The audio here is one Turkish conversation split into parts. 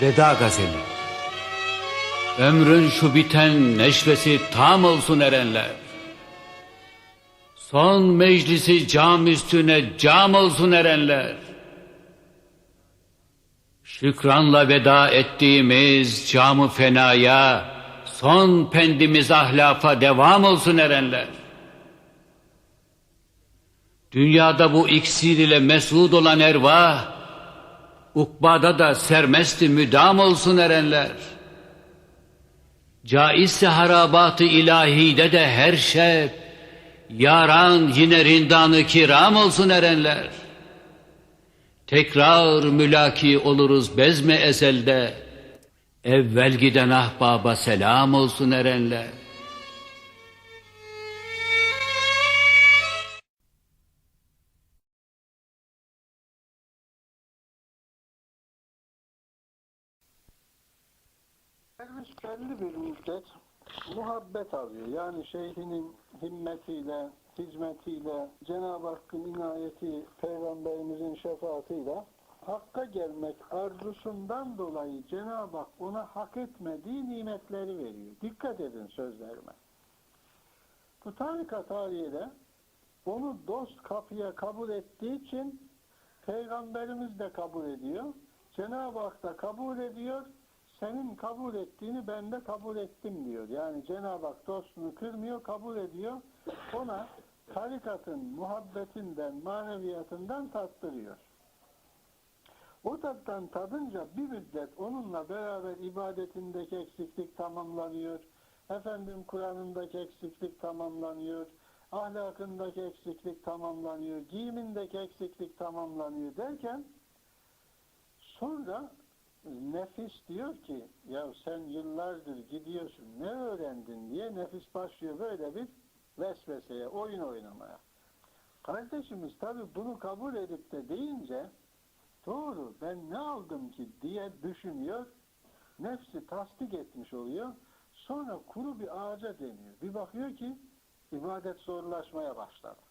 Veda Gazeli. Ömrün şu biten neşvesi tam olsun erenler. Son meclisi cam üstüne cam olsun erenler. Şükranla veda ettiğimiz camı fenaya, son pendimiz ahlafa devam olsun erenler. Dünyada bu iksir ile mesud olan ervah, ukbada da sermesti müdam olsun erenler. Caizse harabat-ı ilahide de her şeb, yaran yine rindan-ı kiram olsun erenler. Tekrar mülaki oluruz bezme ezelde, evvel giden ahbaba selam olsun erenler. Derviş belli bir müddet muhabbet alıyor. Yani şeyhinin himmetiyle, hizmetiyle, Cenab-ı Hakk'ın inayeti, Peygamberimizin şefaatiyle Hakk'a gelmek arzusundan dolayı Cenab-ı Hak ona hak etmediği nimetleri veriyor. Dikkat edin sözlerime. Bu tarikat tarihiyle onu dost kapıya kabul ettiği için Peygamberimiz de kabul ediyor. Cenab-ı Hak da kabul ediyor. Senin kabul ettiğini ben de kabul ettim diyor. Yani Cenab-ı Hak dostunu kırmıyor, kabul ediyor. Ona tarikatın muhabbetinden, maneviyatından tattırıyor. O tattan tadınca bir müddet onunla beraber ibadetindeki eksiklik tamamlanıyor. Efendim Kur'an'ındaki eksiklik tamamlanıyor. Ahlakındaki eksiklik tamamlanıyor. Giyimindeki eksiklik tamamlanıyor derken sonra nefis diyor ki ya sen yıllardır gidiyorsun ne öğrendin diye nefis başlıyor böyle bir vesveseye, oyun oynamaya. Kardeşimiz tabi bunu kabul edip de deyince doğru ben ne aldım ki diye düşünüyor. Nefsi tasdik etmiş oluyor. Sonra kuru bir ağaca deniyor. Bir bakıyor ki ibadet zorlaşmaya başladı.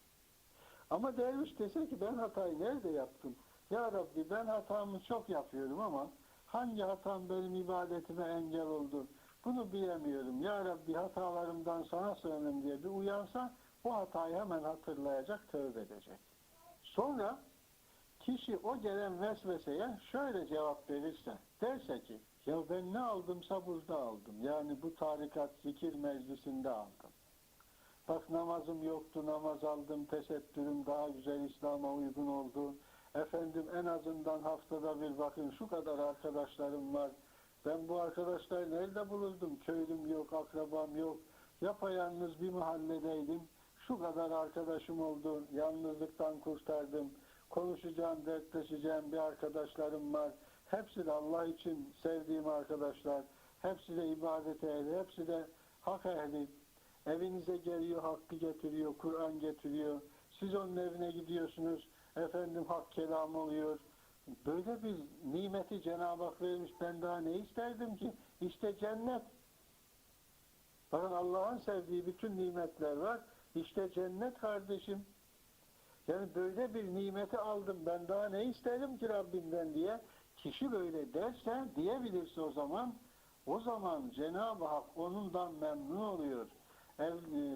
Ama derviş dese ki ben hatayı nerede yaptım? Ya Rabbi ben hatamı çok yapıyorum ama hangi hatam benim ibadetime engel oldu? Bunu bilemiyorum. Ya Rabbi hatalarımdan sana sığınırım diye bir uyansa o hatayı hemen hatırlayacak, tövbe edecek. Sonra kişi o gelen vesveseye şöyle cevap verirse, derse ki ya ben ne aldımsa burada aldım. Yani bu tarikat zikir meclisinde aldım. Bak namazım yoktu, namaz aldım, tesettürüm daha güzel İslam'a uygun oldu. Efendim en azından haftada bir bakın şu kadar arkadaşlarım var. Ben bu arkadaşları nerede bulurdum? Köylüm yok, akrabam yok. Yapayalnız bir mahalledeydim. Şu kadar arkadaşım oldu. Yalnızlıktan kurtardım. Konuşacağım, dertleşeceğim bir arkadaşlarım var. Hepsi de Allah için sevdiğim arkadaşlar. Hepsi de ibadet ehli, hepsi de hak ehli. Evinize geliyor, hakkı getiriyor, Kur'an getiriyor. Siz onun evine gidiyorsunuz. Efendim hak kelam oluyor. Böyle bir nimeti Cenab-ı Hak vermiş. Ben daha ne isterdim ki? İşte cennet. Bakın Allah'ın sevdiği bütün nimetler var. İşte cennet kardeşim. Yani böyle bir nimeti aldım. Ben daha ne isterim ki Rabbimden diye. Kişi böyle derse, diyebilirse o zaman Cenab-ı Hak onundan memnun oluyor.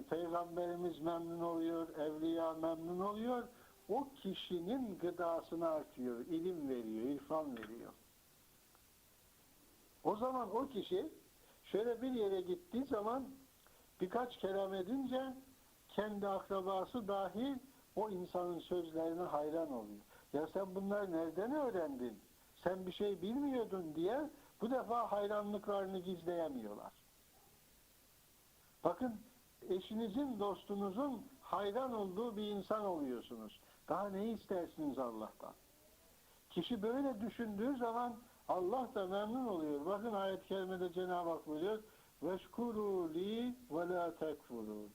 Peygamberimiz memnun oluyor. Evliya memnun oluyor. O kişinin gıdasını artıyor, ilim veriyor, irfan veriyor. O zaman o kişi şöyle bir yere gittiği zaman birkaç kelam edince kendi akrabası dahi o insanın sözlerine hayran oluyor. Ya sen bunları nereden öğrendin? Sen bir şey bilmiyordun diye bu defa hayranlıklarını gizleyemiyorlar. Bakın eşinizin, dostunuzun hayran olduğu bir insan oluyorsunuz. Daha ne istersiniz Allah'tan? Kişi böyle düşündüğü zaman Allah da memnun oluyor. Bakın ayet-i kerimede Cenab-ı Hak buyuruyor وَشْكُرُوا لِي وَلَا تَكْفُرُونَ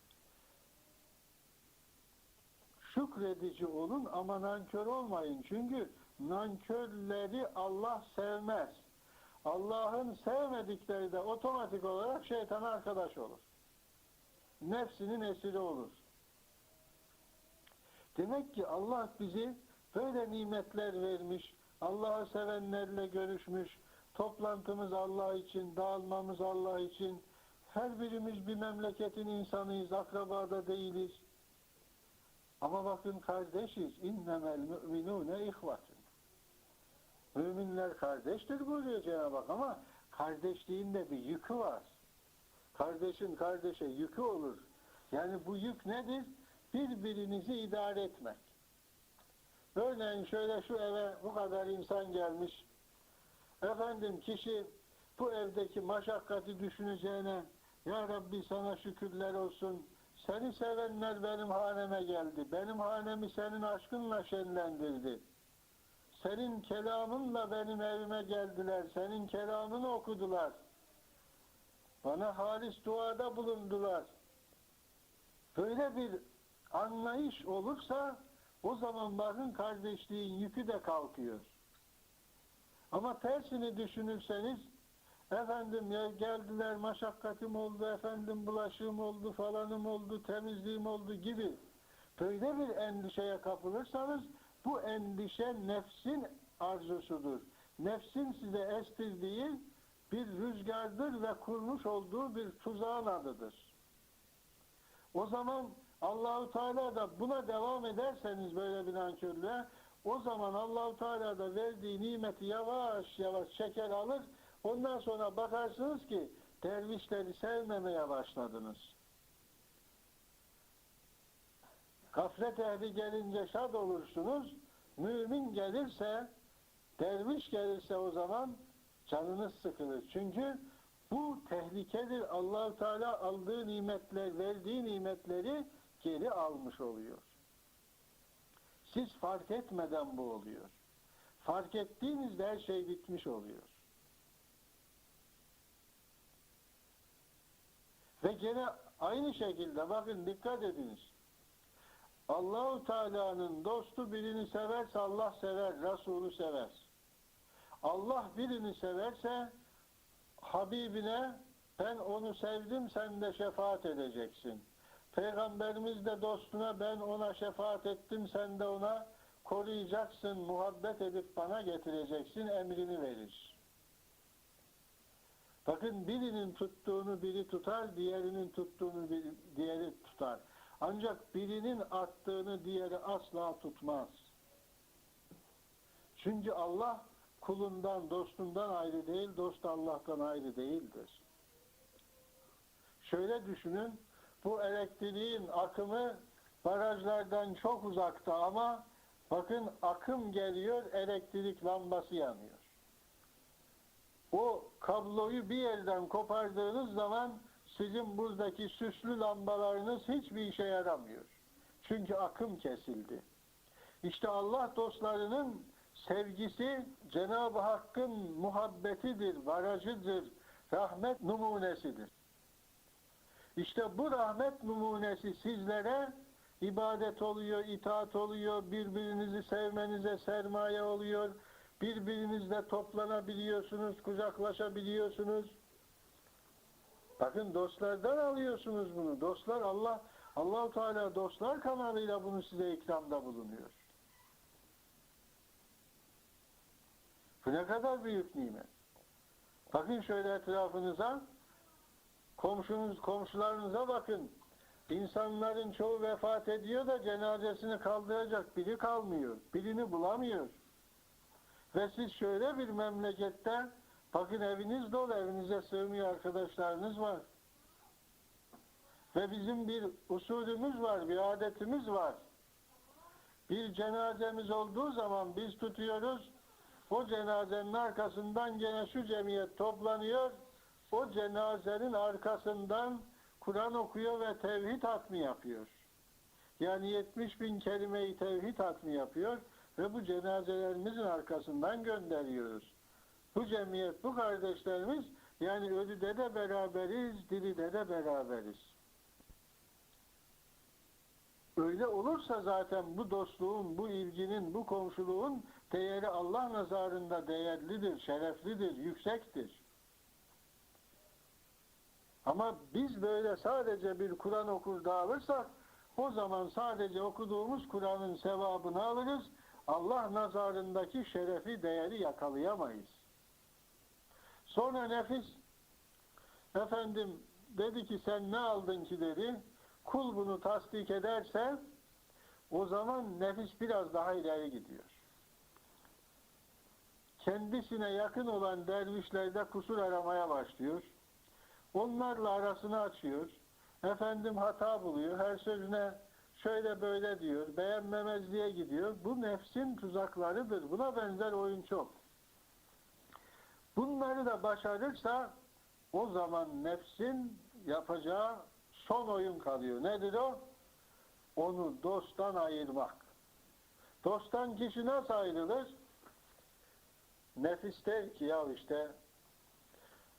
Şükredici olun ama nankör olmayın. Çünkü nankörleri Allah sevmez. Allah'ın sevmedikleri de otomatik olarak şeytana arkadaş olur. Nefsinin esiri olur. Demek ki Allah bizi böyle nimetler vermiş, Allah'ı sevenlerle görüşmüş, Toplantımız Allah için, dağılmamız Allah için. Her birimiz bir memleketin insanıyız, akrabada değiliz. Ama bakın kardeşiz. İnnemel müminûne ihvatun. Müminler kardeştir buyuruyor Cenab-ı Hak ama kardeşliğinde bir yükü var. Kardeşin kardeşe yükü olur. Yani bu yük nedir? Birbirinizi idare etmek. Örneğin şöyle şu eve bu kadar insan gelmiş. Efendim kişi bu evdeki maşakkati düşüneceğine ya Rabbi sana şükürler olsun. Seni sevenler benim haneme geldi. Benim hanemi senin aşkınla şenlendirdi. Senin kelamınla benim evime geldiler. Senin kelamını okudular. Bana halis duada bulundular. Böyle bir anlayış olursa o zaman bakın kardeşliğin yükü de kalkıyor. Ama tersini düşünürseniz efendim ya geldiler maşakkatim oldu, efendim bulaşığım oldu, falanım oldu, temizliğim oldu gibi böyle bir endişeye kapılırsanız bu endişe nefsin arzusudur. Nefsin size estirdiği bir rüzgardır ve kurmuş olduğu bir tuzağın adıdır. O zaman Allahu Teala da buna devam ederseniz böyle bir nankörlüğe o zaman Allahu Teala da verdiği nimeti yavaş yavaş çeker alır. Ondan sonra bakarsınız ki dervişleri sevmemeye başladınız. Gaflet ehli gelince şad olursunuz. Mümin gelirse, derviş gelirse o zaman canınız sıkılır. Çünkü bu tehlikedir. Allah-u Teala aldığı nimetler, verdiği nimetleri geri almış oluyor. Siz fark etmeden bu oluyor. Fark ettiğinizde her şey bitmiş oluyor. Ve gene aynı şekilde bakın dikkat ediniz. Allah-u Teala'nın dostu birini severse Allah sever, Resulü sever. Allah birini severse Habibine ben onu sevdim sen de şefaat edeceksin. Peygamberimiz de dostuna ben ona şefaat ettim sen de ona koruyacaksın, muhabbet edip bana getireceksin emrini verir. Bakın birinin tuttuğunu biri tutar, diğerinin tuttuğunu diğeri tutar. Ancak birinin attığını diğeri asla tutmaz. Çünkü Allah kulundan, dostundan ayrı değil, dost Allah'tan ayrı değildir. Şöyle düşünün, bu elektriğin akımı barajlardan çok uzakta ama bakın akım geliyor, elektrik lambası yanıyor. O kabloyu bir yerden kopardığınız zaman sizin buradaki süslü lambalarınız hiçbir işe yaramıyor. Çünkü akım kesildi. İşte Allah dostlarının sevgisi Cenab-ı Hakk'ın muhabbetidir, barajıdır, rahmet numunesidir. İşte bu rahmet numunesi sizlere ibadet oluyor, itaat oluyor, birbirinizi sevmenize sermaye oluyor, birbirinizle toplanabiliyorsunuz, kucaklaşabiliyorsunuz. Bakın dostlardan alıyorsunuz bunu. Dostlar Allah-u Teala dostlar kanalıyla bunu size ikramda bulunuyor. Bu ne kadar büyük nimet. Bakın şöyle etrafınıza, komşularınıza bakın. İnsanların çoğu vefat ediyor da cenazesini kaldıracak biri kalmıyor. Birini bulamıyor. Ve siz şöyle bir memlekette bakın eviniz dolu, evinize sığmıyor arkadaşlarınız var. Ve bizim bir usulümüz var, bir adetimiz var. Bir cenazemiz olduğu zaman biz tutuyoruz, o cenazenin arkasından gene şu cemiyet toplanıyor, o cenazenin arkasından Kur'an okuyor ve tevhid hatmi yapıyor. Yani 70 bin kelime-i tevhid hatmi yapıyor ve bu cenazelerimizin arkasından gönderiyoruz. Bu cemiyet, bu kardeşlerimiz yani ölüde de beraberiz, diride de beraberiz. Öyle olursa zaten bu dostluğun, bu ilginin, bu komşuluğun değeri Allah nazarında değerlidir, şereflidir, yüksektir. Ama biz böyle sadece bir Kur'an okur dağılırsak o zaman sadece okuduğumuz Kur'an'ın sevabını alırız. Allah nazarındaki şerefi, değeri yakalayamayız. Sonra nefis efendim dedi ki sen ne aldın ki dedi. Kul bunu tasdik ederse o zaman nefis biraz daha ileri gidiyor. Kendisine yakın olan dervişlerde kusur aramaya başlıyor. Onlarla arasını açıyor. Efendim hata buluyor. Her sözüne şöyle böyle diyor. Beğenmemezliğe gidiyor. Bu nefsin tuzaklarıdır. Buna benzer oyun çok. Bunları da başarırsa o zaman nefsin yapacağı son oyun kalıyor. Nedir o? Onu dosttan ayırmak. Dosttan kişi nasıl ayrılır? Nefis der ki ya işte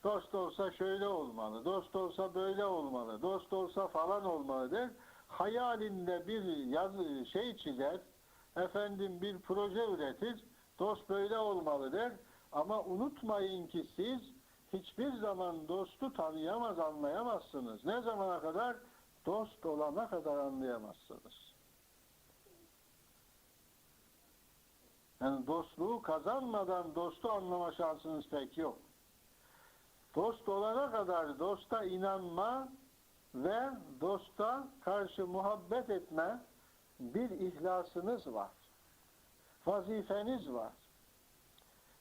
dost olsa şöyle olmalı, dost olsa böyle olmalı, dost olsa falan olmalıdır. Hayalinde bir yazı şey çizer, efendim bir proje üretir, dost böyle olmalıdır. Ama unutmayın ki siz hiçbir zaman dostu tanıyamaz, anlayamazsınız. Ne zamana kadar? Dost olana kadar anlayamazsınız. Yani dostluğu kazanmadan dostu anlama şansınız pek yok. Dost olana kadar dosta inanma ve dosta karşı muhabbet etme bir ihlasınız var. Vazifeniz var.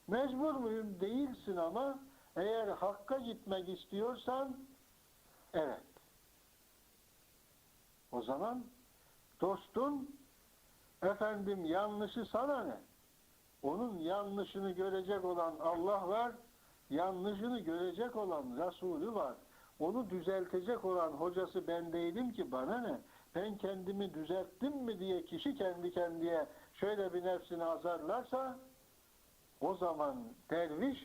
Mecbur muyum? Değilsin ama eğer hakka gitmek istiyorsan evet. O zaman dostun efendim yanlışı sana ne? Onun yanlışını görecek olan Allah var, yanlışını görecek olan Resulü var. Onu düzeltecek olan hocası ben değilim ki bana ne? Ben kendimi düzelttim mi diye kişi kendi kendine şöyle bir nefsini azarlarsa o zaman derviş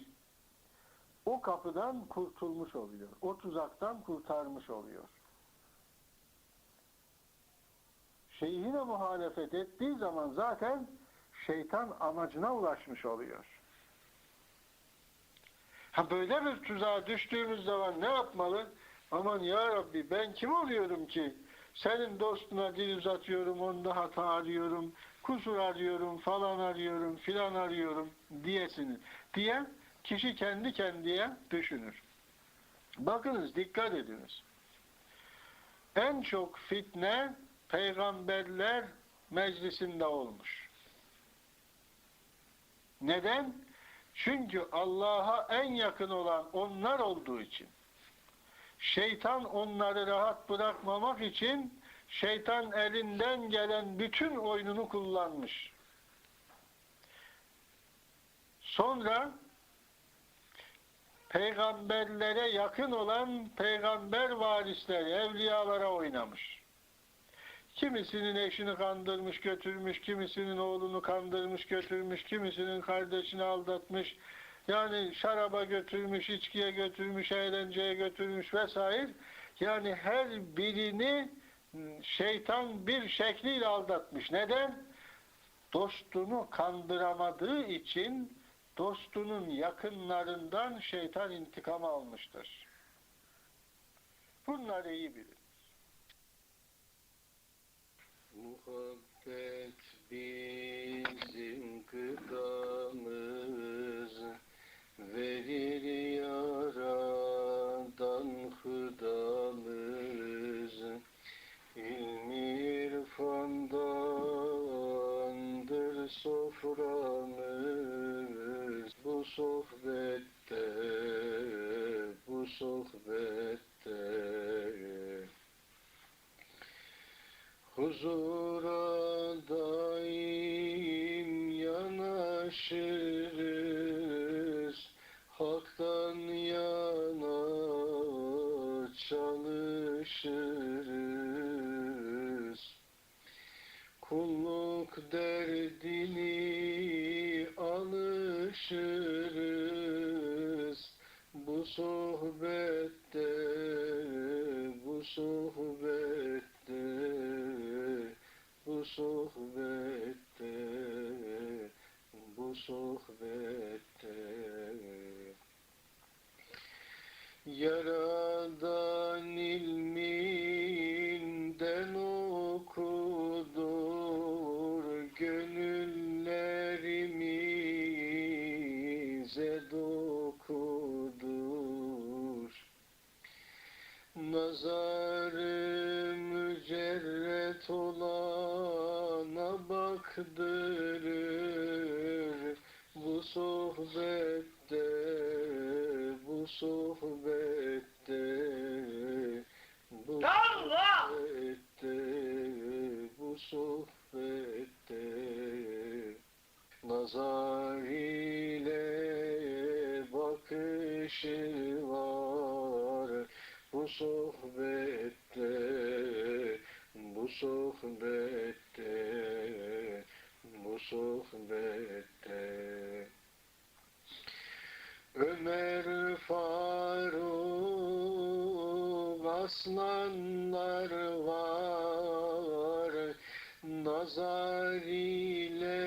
o kapıdan kurtulmuş oluyor. O tuzaktan kurtarmış oluyor. Şeyhine muhalefet ettiği zaman zaten şeytan amacına ulaşmış oluyor. Ha böyle bir tuzağa düştüğümüz zaman ne yapmalı? Aman ya Rabbi ben kim oluyorum ki? Senin dostuna dil uzatıyorum, onda hata arıyorum, kusur arıyorum, falan arıyorum, filan arıyorum diye kişi kendi kendine düşünür. Bakınız, dikkat ediniz. En çok fitne peygamberler meclisinde olmuş. Neden? Çünkü Allah'a en yakın olan onlar olduğu için. Şeytan onları rahat bırakmamak için şeytan elinden gelen bütün oyununu kullanmış. Sonra peygamberlere yakın olan peygamber varisleri, evliyalara oynamış. Kimisinin eşini kandırmış, götürmüş, kimisinin oğlunu kandırmış, götürmüş, kimisinin kardeşini aldatmış, yani şaraba götürmüş, içkiye götürmüş, eğlenceye götürmüş vesaire. Yani her birini şeytan bir şekliyle aldatmış. Neden? Dostunu kandıramadığı için dostunun yakınlarından şeytan intikam almıştır. Bunları iyi bilin. Muhabbet bizim gıdamız, verir yaradan hıdamız. İlmi irfandandır soframız, bu sohbette huzura daim yanaşırız, haktan yana çalışırız. Kulluk derdini alışırız, bu sohbette bu sohbette Yaradan ilminden okudur, gönüllerimize dokudur. kısmet olana baktırır bu sohbette, bu sohbette, bu sohbette, bu sohbette. Nazar ile bakışı var bu sohbette, bu sohbette, bu sohbette. Ömer Faruk aslanlar var, nazar ile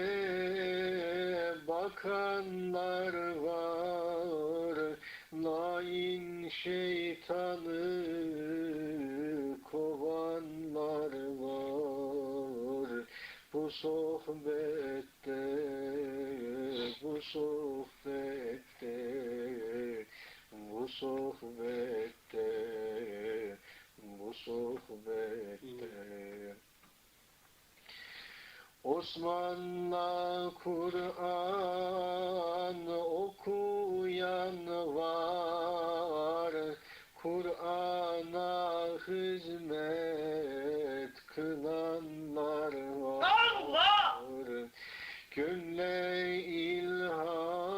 bakanlar var, lain şeytanı kovanlar var bu sohbette, bu sohbette, bu sohbette, bu sohbette. Osman'la Kur'an okuyan var, Kur'an'a hizmet kılanlar var. Gönle ilham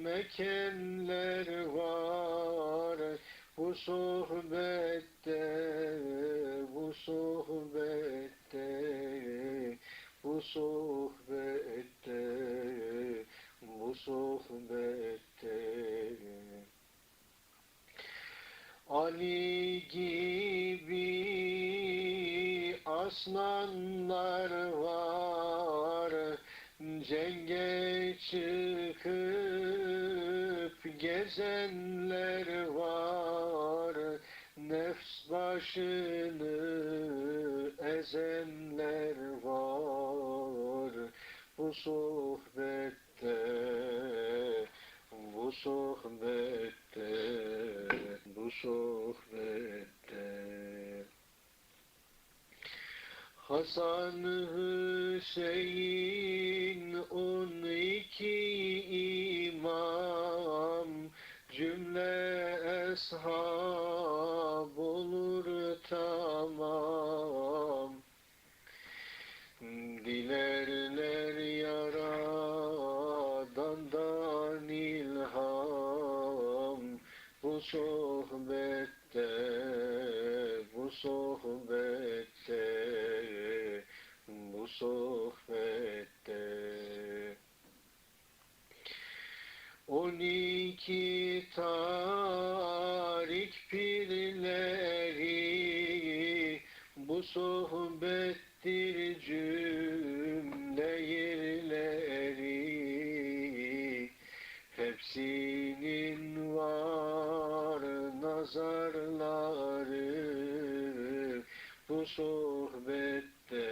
ekenler var bu sohbette, bu sohbette, bu sohbette, bu sohbette. Ali gibi aslanlar var, cenge çıkıp gezenler var, nefs başını ezenler var bu sohbette, bu sohbette, bu sohbette. Hasan Hüseyin 12 imam, cümle eshab olur tamam. Dilerler yaradandan ilham bu sohbette, bu sohbette, bu sohbette. 12 tarik pirleri bu sohbettir cümle yerleri, hepsinin var nazarları bu sohbette,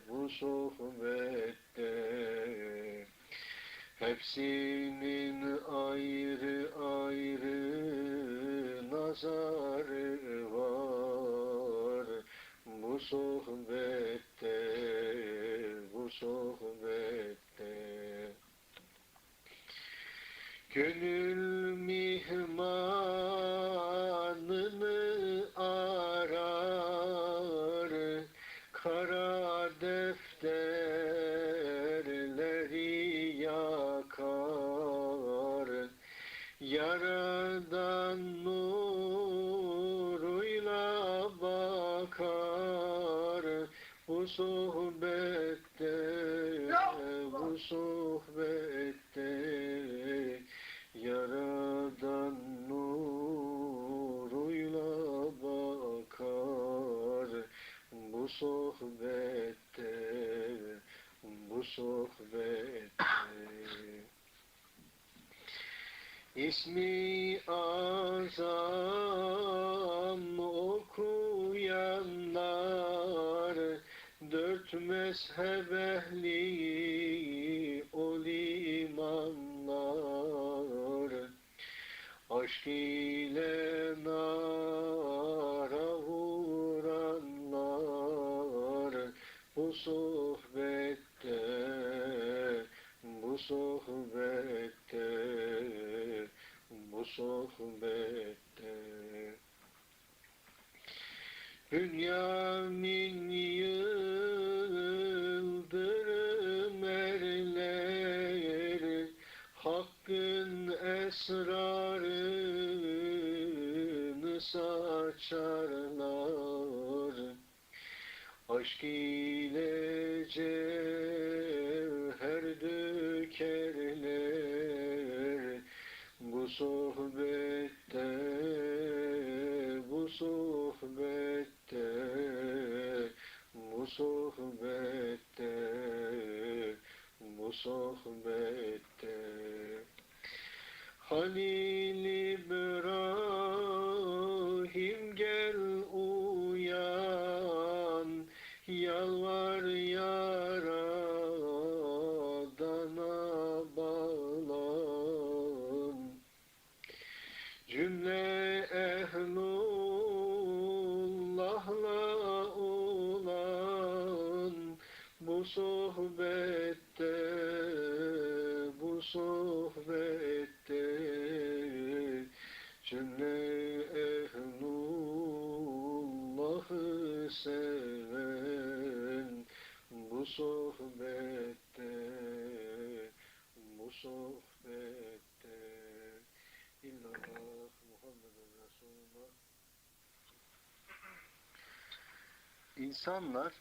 bu sohbette. Hepsinin ayrı ayrı nazarı var bu sohbette, bu sohbette. Gönül mihmanını arar, kara defterleri yakar, yaradan nuruyla bakar bu sohbette, bu sohbette. Yaradan nuruyla bakar bu sohbette, bu sohbette. İsmi azam okuyanlar, dört mezhep ehli ol imanlar, aşk ile nara vuranlar bu sohbette, bu sohbette, bu sohbette. Bünyamin yıldırım erleri, Hakkın esrarını saçarlar. Aşk ile cevher dökerler. Bu sohbette, bu sohbette, bu sohbette, bu sohbette. Halil İbrahim gel uyan, yalvar Yaradan'a bağlan. Cümle ehlullah'la olan bu sohbette, bu sohbette, cümle ehlullah'ı seven bu sohbette, bu sohbette. İllallah Muhammeden Resulullah. İnsanlar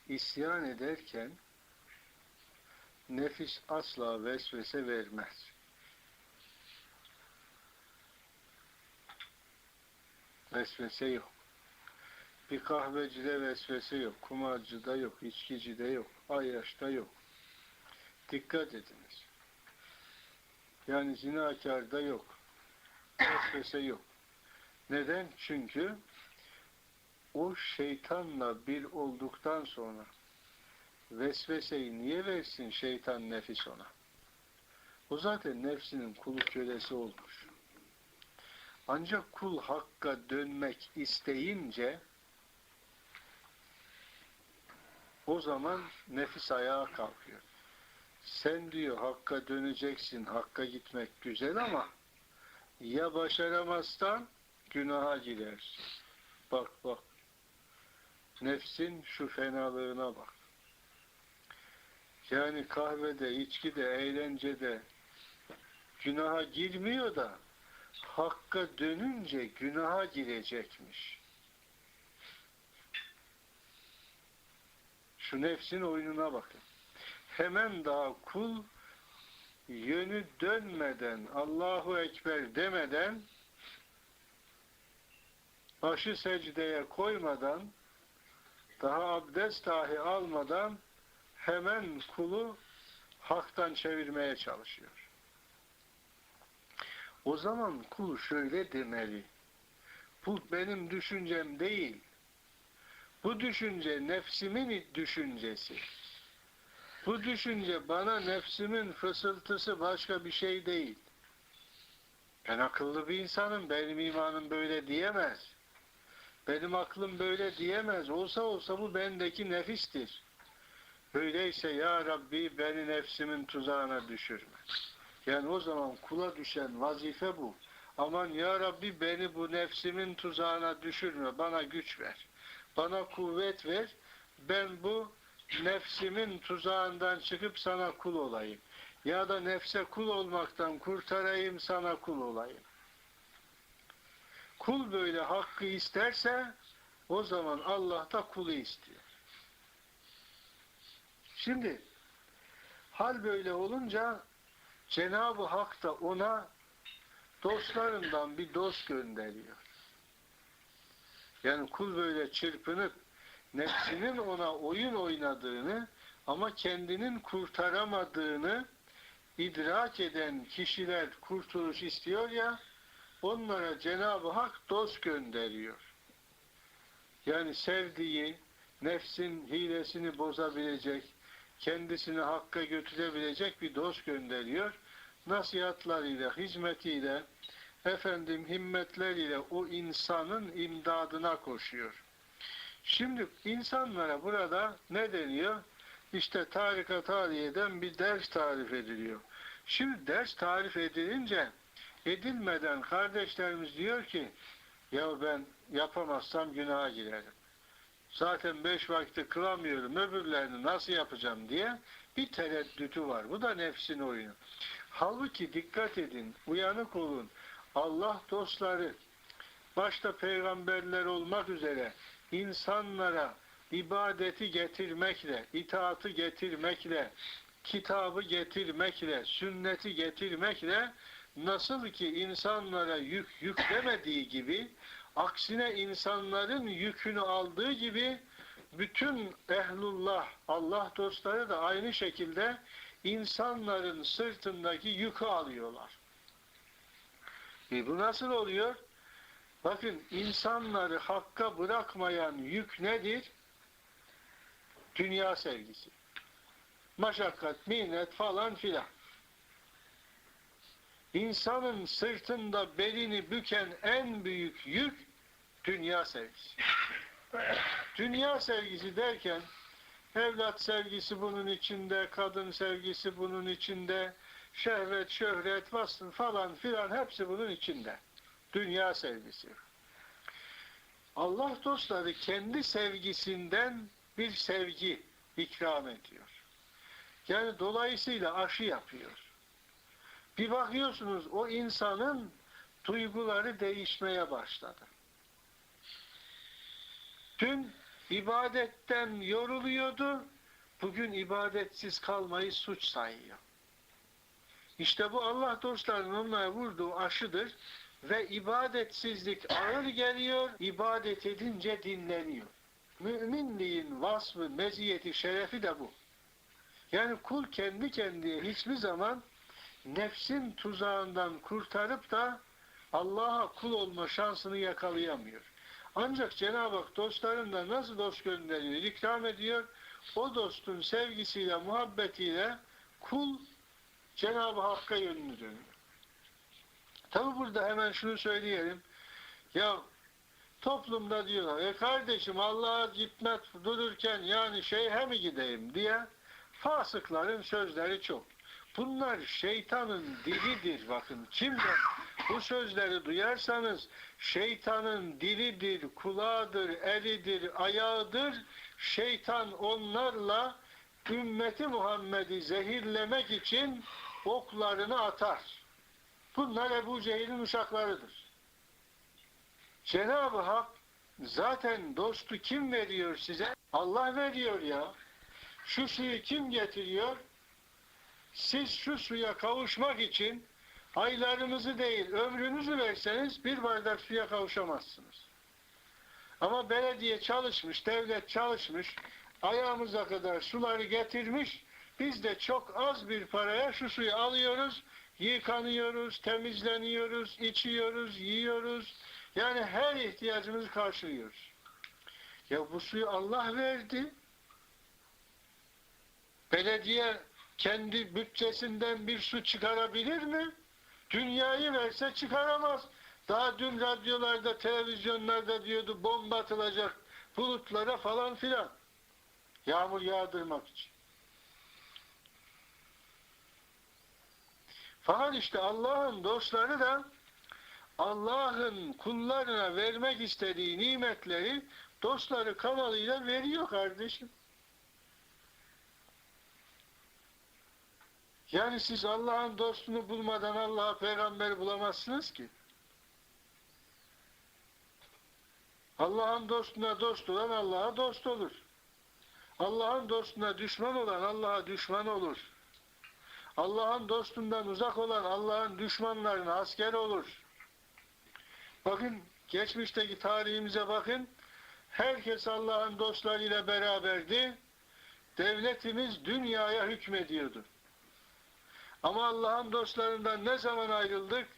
isyan ederken nefis asla vesvese vermez. Vesvese yok. Bir kahvecide vesvese yok, kumarcıda yok, içkicide yok, ayyaşta yok. Dikkat ediniz. Yani zinakarda yok. Vesvese yok. Neden? Çünkü o şeytanla bir olduktan sonra vesveseyi niye versin şeytan, nefis ona? O zaten nefsinin kulu, kölesi olmuş. Ancak kul hakka dönmek isteyince o zaman nefis ayağa kalkıyor. Sen diyor hakka döneceksin, hakka gitmek güzel ama ya başaramazsan günaha girersin. Bak bak. Nefsin şu fenalığına bak. Yani kahvede, içkide, eğlencede günaha girmiyor da hakka dönünce günaha girecekmiş. Şu nefsin oyununa bakın. Hemen daha kul yönü dönmeden, Allahu Ekber demeden, başı secdeye koymadan, daha abdest dahi almadan hemen kulu haktan çevirmeye çalışıyor. O zaman kul şöyle demeli: bu benim düşüncem değil. Bu düşünce nefsimin düşüncesi. Bu düşünce bana nefsimin fısıltısı, başka bir şey değil. Ben akıllı bir insanım, benim imanım böyle diyemez. Benim aklım böyle diyemez. Olsa olsa bu bendeki nefistir. Öyleyse ya Rabbi beni nefsimin tuzağına düşürme. Yani o zaman kula düşen vazife bu. Aman ya Rabbi beni bu nefsimin tuzağına düşürme. Bana güç ver. Bana kuvvet ver. Ben bu nefsimin tuzağından çıkıp sana kul olayım. Ya da nefse kul olmaktan kurtarayım, sana kul olayım. Kul böyle hakkı isterse o zaman Allah da kulu istiyor. Şimdi hal böyle olunca Cenab-ı Hak da ona dostlarından bir dost gönderiyor. Yani kul böyle çırpınıp nefsinin ona oyun oynadığını ama kendinin kurtaramadığını idrak eden kişiler kurtuluş istiyor ya, onlara Cenab-ı Hak dost gönderiyor. Yani sevdiği, nefsin hilesini bozabilecek, kendisini hakka götürebilecek bir dost gönderiyor. Nasihatlarıyla, hizmetiyle, himmetleriyle o insanın imdadına koşuyor. Şimdi insanlara burada ne deniyor? İşte tarikat haliyeden bir ders tarif ediliyor. Şimdi ders tarif edilince edilmeden kardeşlerimiz diyor ki ya ben yapamazsam günaha girerim. Zaten 5 vakti kılamıyorum, öbürlerini nasıl yapacağım diye bir tereddütü var. Bu da nefsin oyunu. Halbuki dikkat edin, uyanık olun. Allah dostları, başta peygamberler olmak üzere insanlara ibadeti getirmekle, itaatı getirmekle, kitabı getirmekle, sünneti getirmekle nasıl ki insanlara yüklemediği gibi, aksine insanların yükünü aldığı gibi bütün ehlullah, Allah dostları da aynı şekilde insanların sırtındaki yükü alıyorlar. Bu nasıl oluyor? Bakın, insanları hakka bırakmayan yük nedir? Dünya sevgisi. Maşakkat, minnet falan filan. İnsanın sırtında belini büken en büyük yük dünya sevgisi. Dünya sevgisi derken evlat sevgisi bunun içinde, kadın sevgisi bunun içinde, şehvet, şöhret, vasfı falan filan hepsi bunun içinde. Dünya sevgisi. Allah dostları kendi sevgisinden bir sevgi ikram ediyor. Yani dolayısıyla aşı yapıyor. Bir bakıyorsunuz o insanın duyguları değişmeye başladı. Dün ibadetten yoruluyordu, bugün ibadetsiz kalmayı suç sayıyor. İşte bu Allah dostlarının onlara vurduğu aşıdır ve ibadetsizlik ağır geliyor, ibadet edince dinleniyor. Müminliğin vasfı, meziyeti, şerefi de bu. Yani kul kendi kendine hiçbir zaman nefsin tuzağından kurtarıp da Allah'a kul olma şansını yakalayamıyor. Ancak Cenab-ı Hak dostlarından nasıl dost gönderiyor, ikram ediyor, o dostun sevgisiyle, muhabbetiyle kul Cenab-ı Hakk'a yönünü dönüyor. Tabi burada hemen şunu söyleyelim. Ya toplumda diyorlar, kardeşim Allah'a gitmek dururken yani şeyhe mi gideyim diye fasıkların sözleri çok. Bunlar şeytanın dilidir bakın. Kimden bu sözleri duyarsanız şeytanın dilidir, kulağıdır, elidir, ayağıdır. Şeytan onlarla ümmeti Muhammed'i zehirlemek için oklarını atar. Bunlar Ebu Cehil'in uşaklarıdır. Cenab-ı Hak zaten dostu kim veriyor size? Allah veriyor ya. Şu suyu kim getiriyor? Siz şu suya kavuşmak için aylarınızı değil, ömrünüzü verseniz bir bardak suya kavuşamazsınız. Ama belediye çalışmış, devlet çalışmış, ayağımıza kadar suları getirmiş, biz de çok az bir paraya şu suyu alıyoruz, yıkanıyoruz, temizleniyoruz, içiyoruz, yiyoruz. Yani her ihtiyacımızı karşılıyoruz. Ya bu suyu Allah verdi. Belediye kendi bütçesinden bir su çıkarabilir mi? Dünyayı verse çıkaramaz. Daha dün radyolarda, televizyonlarda diyordu bomba atılacak bulutlara falan filan. Yağmur yağdırmak için. Fakat işte Allah'ın dostları da Allah'ın kullarına vermek istediği nimetleri dostları kanalıyla veriyor kardeşim. Yani siz Allah'ın dostunu bulmadan Allah'a peygamber bulamazsınız ki. Allah'ın dostuna dost olan Allah'a dost olur. Allah'ın dostuna düşman olan Allah'a düşman olur. Allah'ın dostundan uzak olan Allah'ın düşmanlarına asker olur. Bakın geçmişteki tarihimize bakın. Herkes Allah'ın dostlarıyla beraberdi. Devletimiz dünyaya hükmediyordu. Ama Allah'ın dostlarından ne zaman ayrıldık?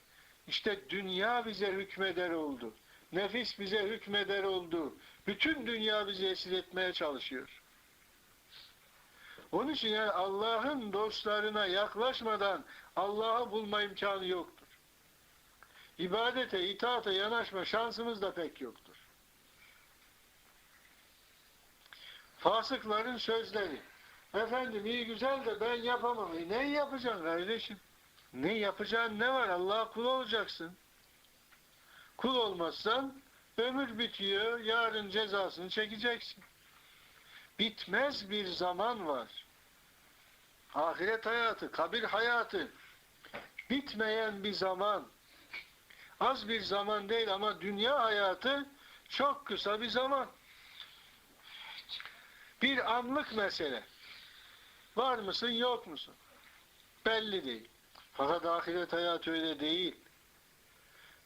İşte dünya bize hükmeder oldu. Nefis bize hükmeder oldu. Bütün dünya bizi esir etmeye çalışıyor. Onun için yani Allah'ın dostlarına yaklaşmadan Allah'ı bulma imkanı yoktur. İbadete, itaate yanaşma şansımız da pek yoktur. Fasıkların sözleri. Efendim iyi güzel de ben yapamam. Ne yapacaksın kardeşim? Ne yapacağın ne var? Allah'a kul olacaksın. Kul olmazsan ömür bitiyor. Yarın cezasını çekeceksin. Bitmez bir zaman var. Ahiret hayatı, kabir hayatı. Bitmeyen bir zaman. Az bir zaman değil ama dünya hayatı çok kısa bir zaman. Bir anlık mesele. Var mısın, yok musun? Belli değil. Fakat ahiret hayatı öyle değil.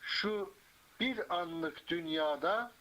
Şu bir anlık dünyada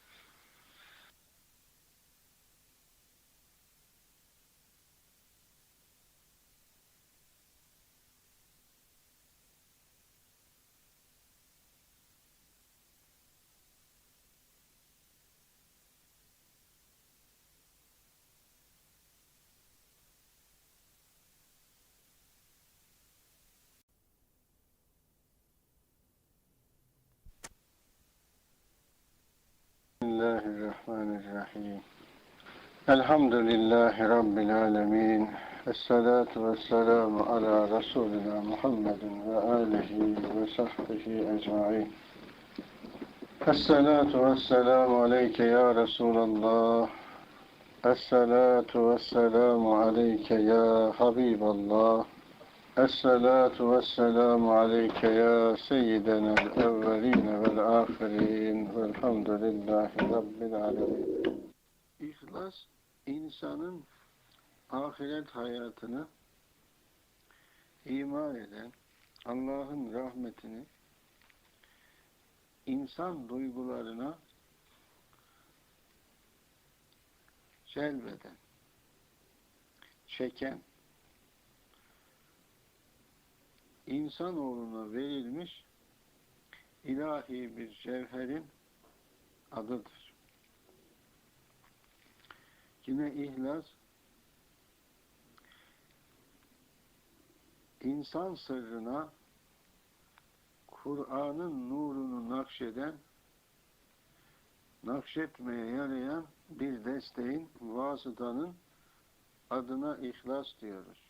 Bismillahirrahmanirrahim. Elhamdülillahi Rabbil alemin. Esselatu vesselamu ala Resulina Muhammedin ve alihi ve sahbihi ecmain. Esselatu vesselamu aleyke ya Resulallah. Esselatu vesselamu aleyke ya Habiballah. Esselatu vesselamu aleyke ya seyyidenel evveline vel ahirin velhamdülillahi Rabbil alemin. İhlas, insanın ahiret hayatını iman eden, Allah'ın rahmetini insan duygularına celbeden, çeken, insanoğluna verilmiş ilahi bir cevherin adıdır. Yine ihlas, insan sırrına Kur'an'ın nurunu nakşetmeye yarayan bir desteğin, vasıtanın adına ihlas diyoruz.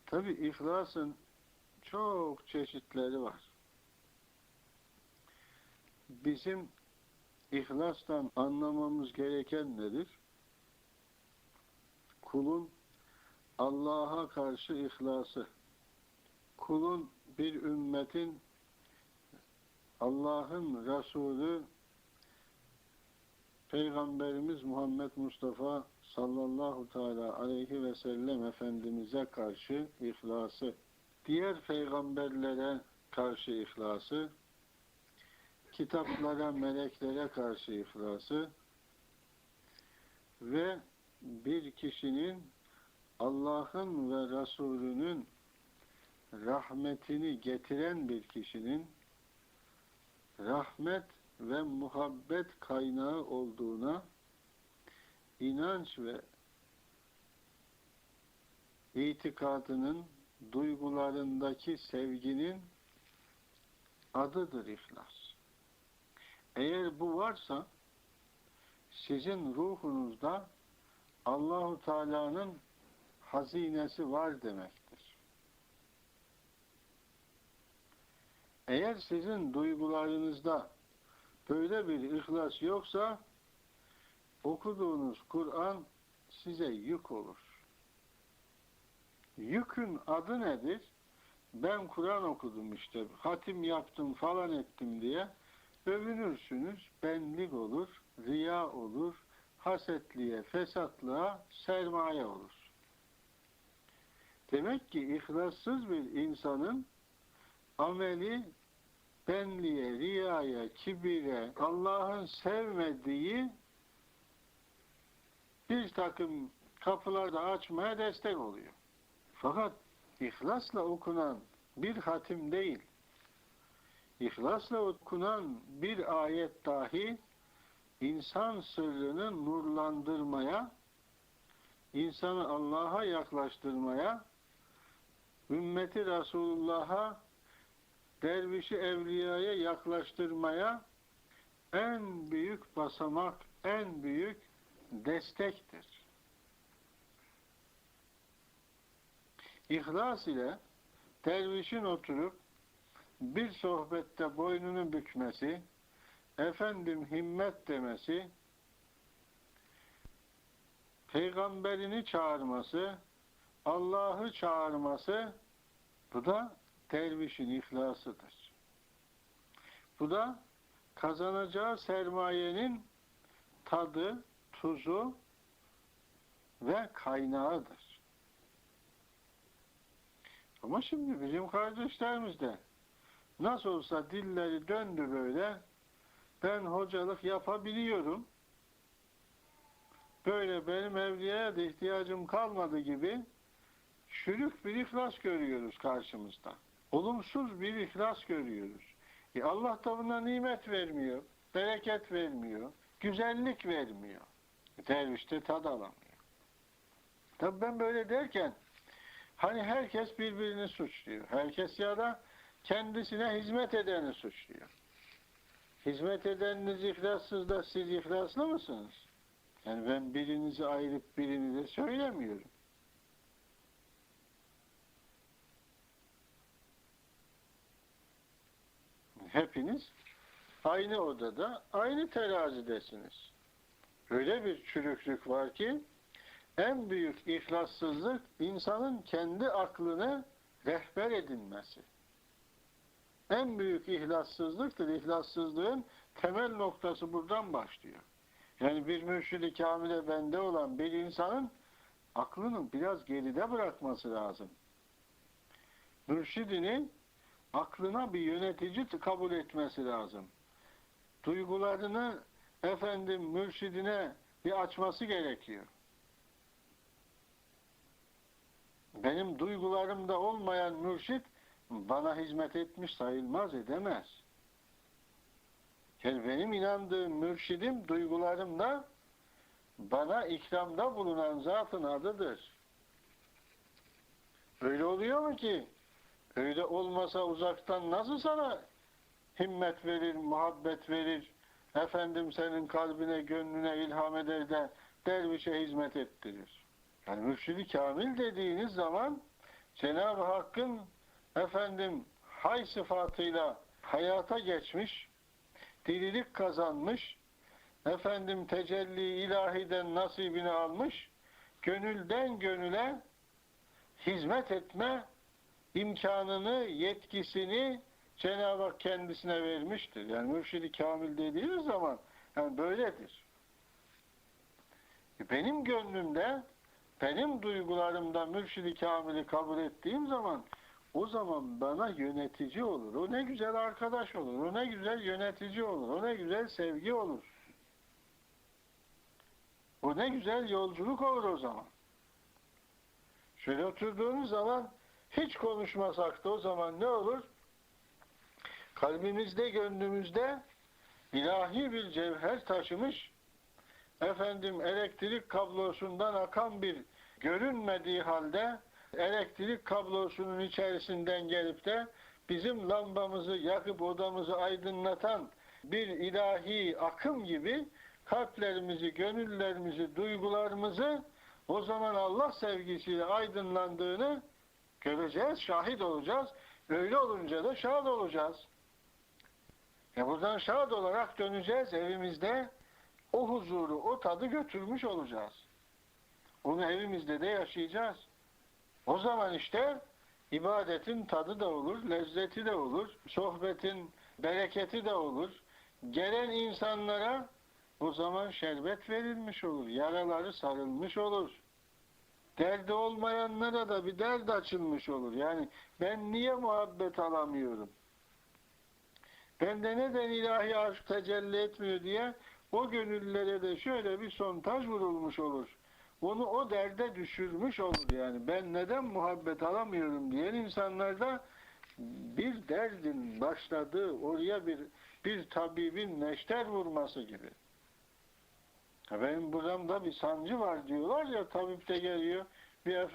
Tabi ihlasın çok çeşitleri var. Bizim ihlastan anlamamız gereken nedir? Kulun Allah'a karşı ihlası, kulun bir ümmetin Allah'ın Resulü Peygamberimiz Muhammed Mustafa sallallahu teala aleyhi ve sellem Efendimiz'e karşı ihlası, diğer peygamberlere karşı ihlası, kitaplara, meleklere karşı ihlası ve bir kişinin Allah'ın ve Resulünün rahmetini getiren bir kişinin rahmet ve muhabbet kaynağı olduğuna inanç ve itikadının, duygularındaki sevginin adıdır ihlas. Eğer bu varsa sizin ruhunuzda Allahu Teala'nın hazinesi var demektir. Eğer sizin duygularınızda böyle bir ihlas yoksa okuduğunuz Kur'an size yük olur. Yükün adı nedir? Ben Kur'an okudum işte, hatim yaptım falan ettim diye övünürsünüz, benlik olur, riya olur, hasetliğe, fesatlığa sermaye olur. Demek ki ihlassız bir insanın ameli benliğe, riyaya, kibire, Allah'ın sevmediği bir takım kapılarda açmaya destek oluyor. Fakat ihlasla okunan bir hatim değil, İhlasla okunan bir ayet dahi insan sırrını nurlandırmaya, insanı Allah'a yaklaştırmaya, ümmeti Resulullah'a, dervişi evliyaya yaklaştırmaya en büyük basamak en büyük destektir. İhlas ile dervişin oturup bir sohbette boynunu bükmesi, efendim himmet demesi, peygamberini çağırması, Allah'ı çağırması, bu da dervişin ihlasıdır. Bu da kazanacağı sermayenin tadı, tuzu ve kaynağıdır. Ama şimdi bizim kardeşlerimiz de nasıl olsa dilleri döndü böyle, ben hocalık yapabiliyorum, böyle benim evliyaya da ihtiyacım kalmadı gibi çürük bir ihlas görüyoruz karşımızda. Olumsuz bir ihlas görüyoruz. Allah da buna nimet vermiyor, bereket vermiyor, güzellik vermiyor. Derviş de tad alamıyor. Tabii ben böyle derken hani herkes birbirini suçluyor. Herkes ya da kendisine hizmet edeni suçluyor. Hizmet edeniniz ihlassız da siz ihlaslı mısınız? Yani ben birinizi ayırıp birini de söylemiyorum. Hepiniz aynı odada, aynı terazidesiniz. Öyle bir çürüklük var ki en büyük ihlassızlık insanın kendi aklını rehber edinmesi. En büyük ihlassızlıktır. İhlassızlığın temel noktası buradan başlıyor. Yani bir mürşid-i kamile bende olan bir insanın aklını biraz geride bırakması lazım. Mürşidini aklına bir yönetici kabul etmesi lazım. Duygularını mürşidine bir açması gerekiyor. Benim duygularımda olmayan mürşid bana hizmet etmiş sayılmaz, edemez. Yani benim inandığım mürşidim duygularımda bana ikramda bulunan zatın adıdır. Öyle oluyor mu ki? Öyle olmasa uzaktan nasıl sana himmet verir, muhabbet verir, senin kalbine, gönlüne ilham eder de dervişe hizmet ettirir. Yani mürşid-i kamil dediğiniz zaman Cenab-ı Hakk'ın hay sıfatıyla hayata geçmiş, dirilik kazanmış, tecelli ilahiden nasibini almış, gönülden gönüle hizmet etme imkanını, yetkisini Cenab-ı Hak kendisine vermiştir. Yani mürşid-i kamil dediğiniz zaman böyledir. Benim gönlümde, benim duygularımda mürşid-i kamili kabul ettiğim zaman o zaman bana yönetici olur. O ne güzel arkadaş olur. O ne güzel yönetici olur. O ne güzel sevgi olur. O ne güzel yolculuk olur o zaman. Şöyle oturduğunuz zaman hiç konuşmasak da o zaman ne olur? Kalbimizde, gönlümüzde ilahi bir cevher taşımış, elektrik kablosundan akan bir görünmediği halde elektrik kablosunun içerisinden gelip de bizim lambamızı yakıp odamızı aydınlatan bir ilahi akım gibi kalplerimizi, gönüllerimizi, duygularımızı o zaman Allah sevgisiyle aydınlandığını göreceğiz, şahit olacağız. Öyle olunca da şad olacağız. Buradan şad olarak döneceğiz evimizde. O huzuru, o tadı götürmüş olacağız. Onu evimizde de yaşayacağız. O zaman işte ibadetin tadı da olur, lezzeti de olur, sohbetin bereketi de olur. Gelen insanlara o zaman şerbet verilmiş olur, yaraları sarılmış olur. Derdi olmayanlara da bir dert açılmış olur. Yani ben niye muhabbet alamıyorum? Bende neden ilahi aşk tecelli etmiyor diye o gönüllere de şöyle bir sontaj vurulmuş olur. Onu o derde düşürmüş olur yani. Ben neden muhabbet alamıyorum diyen insanlarda bir derdin başladığı, oraya bir tabibin neşter vurması gibi. Benim buramda bir sancı var diyorlar ya, tabip de geliyor. Bir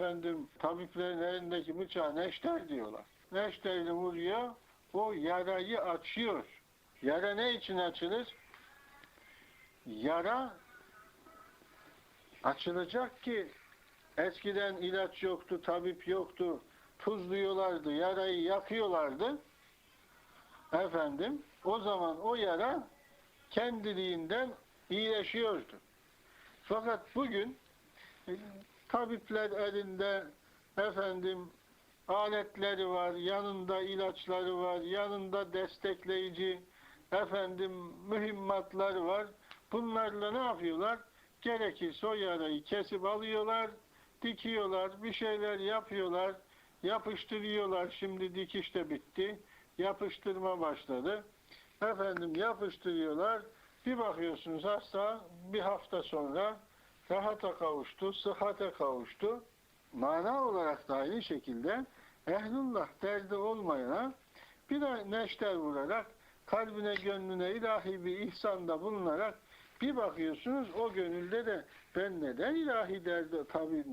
tabiplerin elindeki bıçağı neşter diyorlar. Neşterle vuruyor, o yarayı açıyor. Yara ne için açılır? yara açılacak ki eskiden ilaç yoktu, tabip yoktu. Tuzluyorlardı, yarayı yakıyorlardı. Efendim, o zaman o yara kendiliğinden iyileşiyordu. Fakat bugün tabipler elinde efendim aletleri var, yanında ilaçları var, yanında destekleyici efendim mühimmatlar var. Bunlarla ne yapıyorlar? Gerekirse o yarayı kesip alıyorlar, dikiyorlar, bir şeyler yapıyorlar, yapıştırıyorlar. Şimdi dikiş de bitti. Yapıştırma başladı. Efendim yapıştırıyorlar. Bir bakıyorsunuz hasta bir hafta sonra rahata kavuştu, sıhhate kavuştu. Mana olarak da aynı şekilde ehlullah derdi olmayana bir de neşter vurarak kalbine gönlüne ilahi bir ihsanda bulunarak bir bakıyorsunuz o gönülde de ben neden ilahi derdi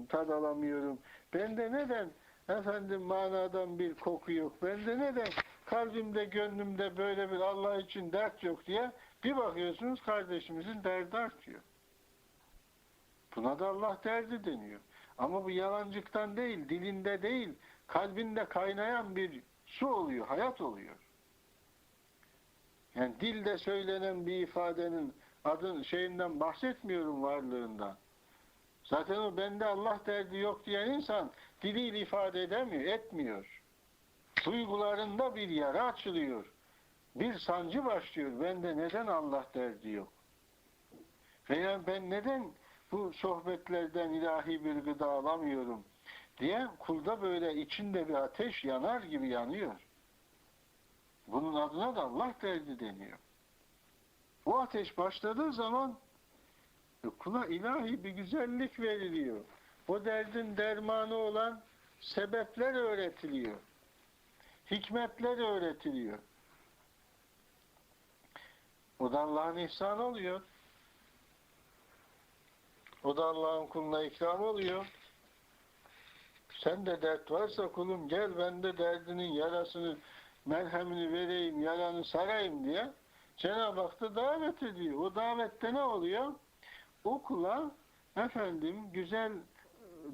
tad alamıyorum, bende neden efendim manadan bir koku yok, bende neden kalbimde gönlümde böyle bir Allah için dert yok diye bir bakıyorsunuz kardeşimizin derdi artıyor. Buna da Allah derdi deniyor. Ama bu yalancıktan değil, dilinde değil, kalbinde kaynayan bir su oluyor, hayat oluyor. Yani dilde söylenen bir ifadenin şeyinden bahsetmiyorum, varlığından. Zaten o bende Allah derdi yok diyen insan diliyle ifade edemiyor, etmiyor. Duygularında bir yara açılıyor. Bir sancı başlıyor. Bende neden Allah derdi yok? Veya ben neden bu sohbetlerden ilahi bir gıda alamıyorum diye kulda böyle içinde bir ateş yanar gibi yanıyor. Bunun adına da Allah derdi deniyor. O ateş başladığı zaman kula ilahi bir güzellik veriliyor. O derdin dermanı olan sebepler öğretiliyor. Hikmetler öğretiliyor. O da Allah'ın ihsanı oluyor. O da Allah'ın kuluna ikram oluyor. Sen de dert varsa kulum gel ben de derdinin yarasını, merhemini vereyim, yaranı sarayım diye Cenab-ı Hak da davet ediyor. O davette ne oluyor? O kula efendim güzel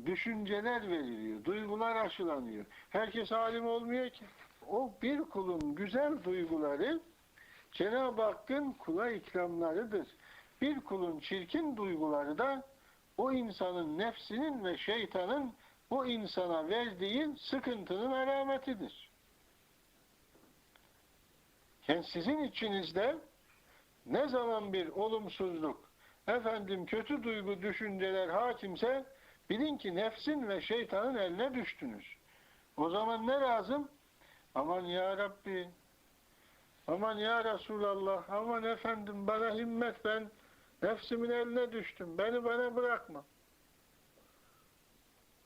düşünceler veriliyor, duygular aşılanıyor. Herkes alim olmuyor ki. O bir kulun güzel duyguları Cenab-ı Hakk'ın kula ikramlarıdır. Bir kulun çirkin duyguları da o insanın nefsinin ve şeytanın o insana verdiği sıkıntının alametidir. Yani sizin içinizde ne zaman bir olumsuzluk, efendim kötü duygu, düşünceler hakimse bilin ki nefsin ve şeytanın eline düştünüz. O zaman ne lazım? Aman ya Rabbi, aman ya Resulallah, aman efendim bana himmet, ben nefsimin eline düştüm, beni bana bırakma.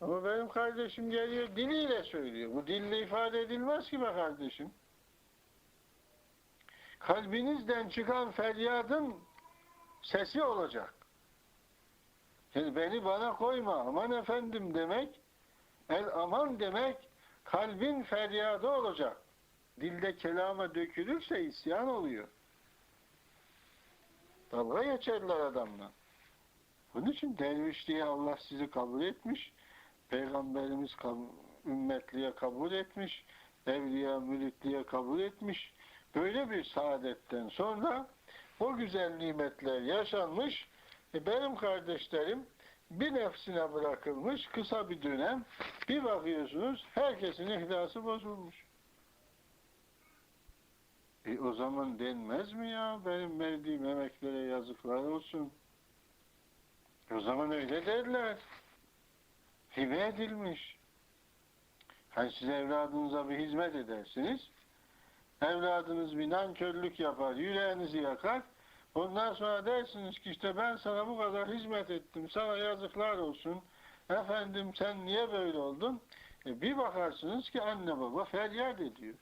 Ama benim kardeşim geliyor, diliyle söylüyor. Bu dille ifade edilmez ki be kardeşim. Kalbinizden çıkan feryadın sesi olacak. Yani beni bana koyma, aman efendim demek, el aman demek, kalbin feryadı olacak. Dilde kelama dökülürse isyan oluyor. Dalga geçerler adamla. Bunun için derviş diye Allah sizi kabul etmiş, Peygamberimiz ümmetliğe kabul etmiş, evliya müritliğe kabul etmiş. Böyle bir saadetten sonra o güzel nimetler yaşanmış. Benim kardeşlerim bir nefsine bırakılmış kısa bir dönem. Bir bakıyorsunuz herkesin ihlası bozulmuş. O zaman denmez mi ya? Benim verdiğim emeklere yazıklar olsun. O zaman öyle derler. Hibe edilmiş. Hani siz evladınıza bir hizmet edersiniz. Evladınız bir nankörlük yapar, yüreğinizi yakar. Ondan sonra dersiniz ki işte ben sana bu kadar hizmet ettim, sana yazıklar olsun. Efendim sen niye böyle oldun? Bir bakarsınız ki anne baba feryat ediyor.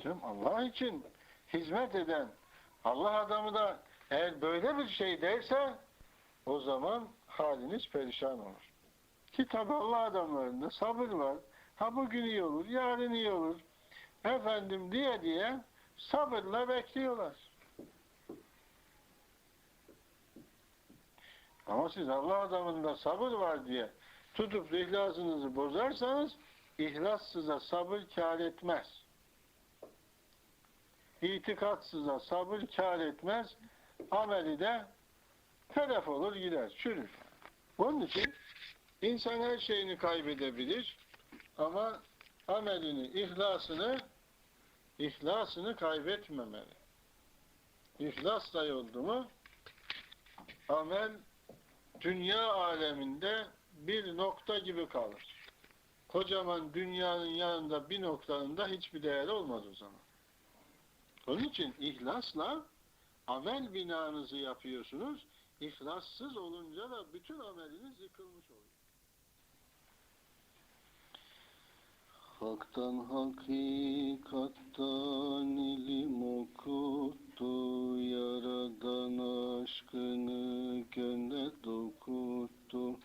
Şimdi Allah için hizmet eden Allah adamı da eğer böyle bir şey derse o zaman haliniz perişan olur. Ki tabi Allah adamlarında sabır var. Ha bugün iyi olur, yarın iyi olur. Efendim diye sabırla bekliyorlar. Ama siz Allah adamında sabır var diye tutup ihlasınızı bozarsanız ihlas size sabır kâr etmez. İtikat size sabır kâr etmez. Ameli de telef olur gider, çürür. Onun için insan her şeyini kaybedebilir ama amelini, ihlasını kaybetmemeli. İhlasla oldu mu amel dünya aleminde bir nokta gibi kalır. Kocaman dünyanın yanında bir noktanın da hiçbir değeri olmaz o zaman. Onun için ihlasla amel binanızı yapıyorsunuz. İhlassız olunca da bütün ameliniz yıkılmış oluyor. Hak'tan hakikattan ilim okuttu, yaradan aşkını gönle dokuttu.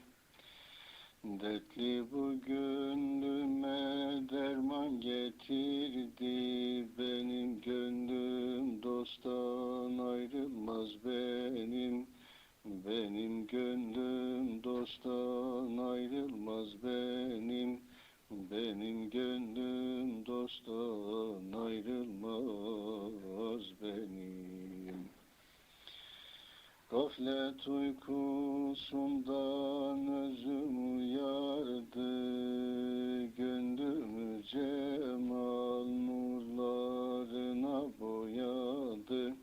Dertli bu gönlüme derman getirdi, benim gönlüm dosttan ayrılmaz benim. Benim gönlüm dosttan ayrılmaz benim. Benim gönlüm dosttan ayrılmaz benim. Gaflet uykusundan özüm uyardı, gönlümü cemal nurlarına boyadı.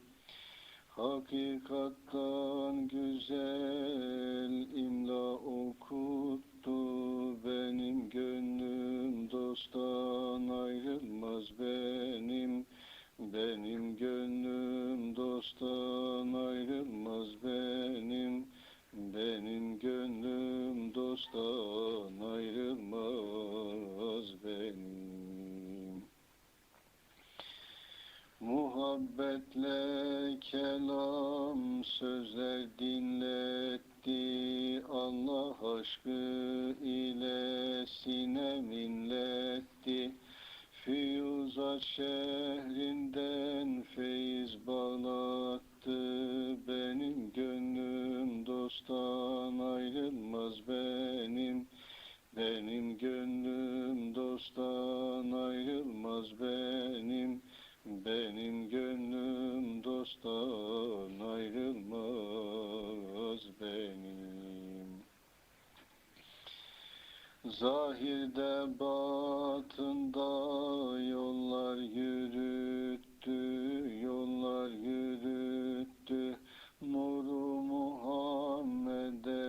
Hakikattan güzel imla okuttu, benim gönlüm dosttan ayrılmaz benim. Benim gönlüm dosttan ayrılmaz benim. Benim gönlüm dosttan ayrılmaz benim. Muhabbetle kelam sözler dinletti, Allah aşkı ile sinem inletti. Füyuzat şehrinden feyiz bağlattı, benim gönlüm dosttan ayrılmaz benim. Benim gönlüm dosttan ayrılmaz benim. Benim gönlüm dosttan ayrılmaz benim. Zahirde batında yollar yürüttü, yollar yürüttü. Nuru Muhammed'e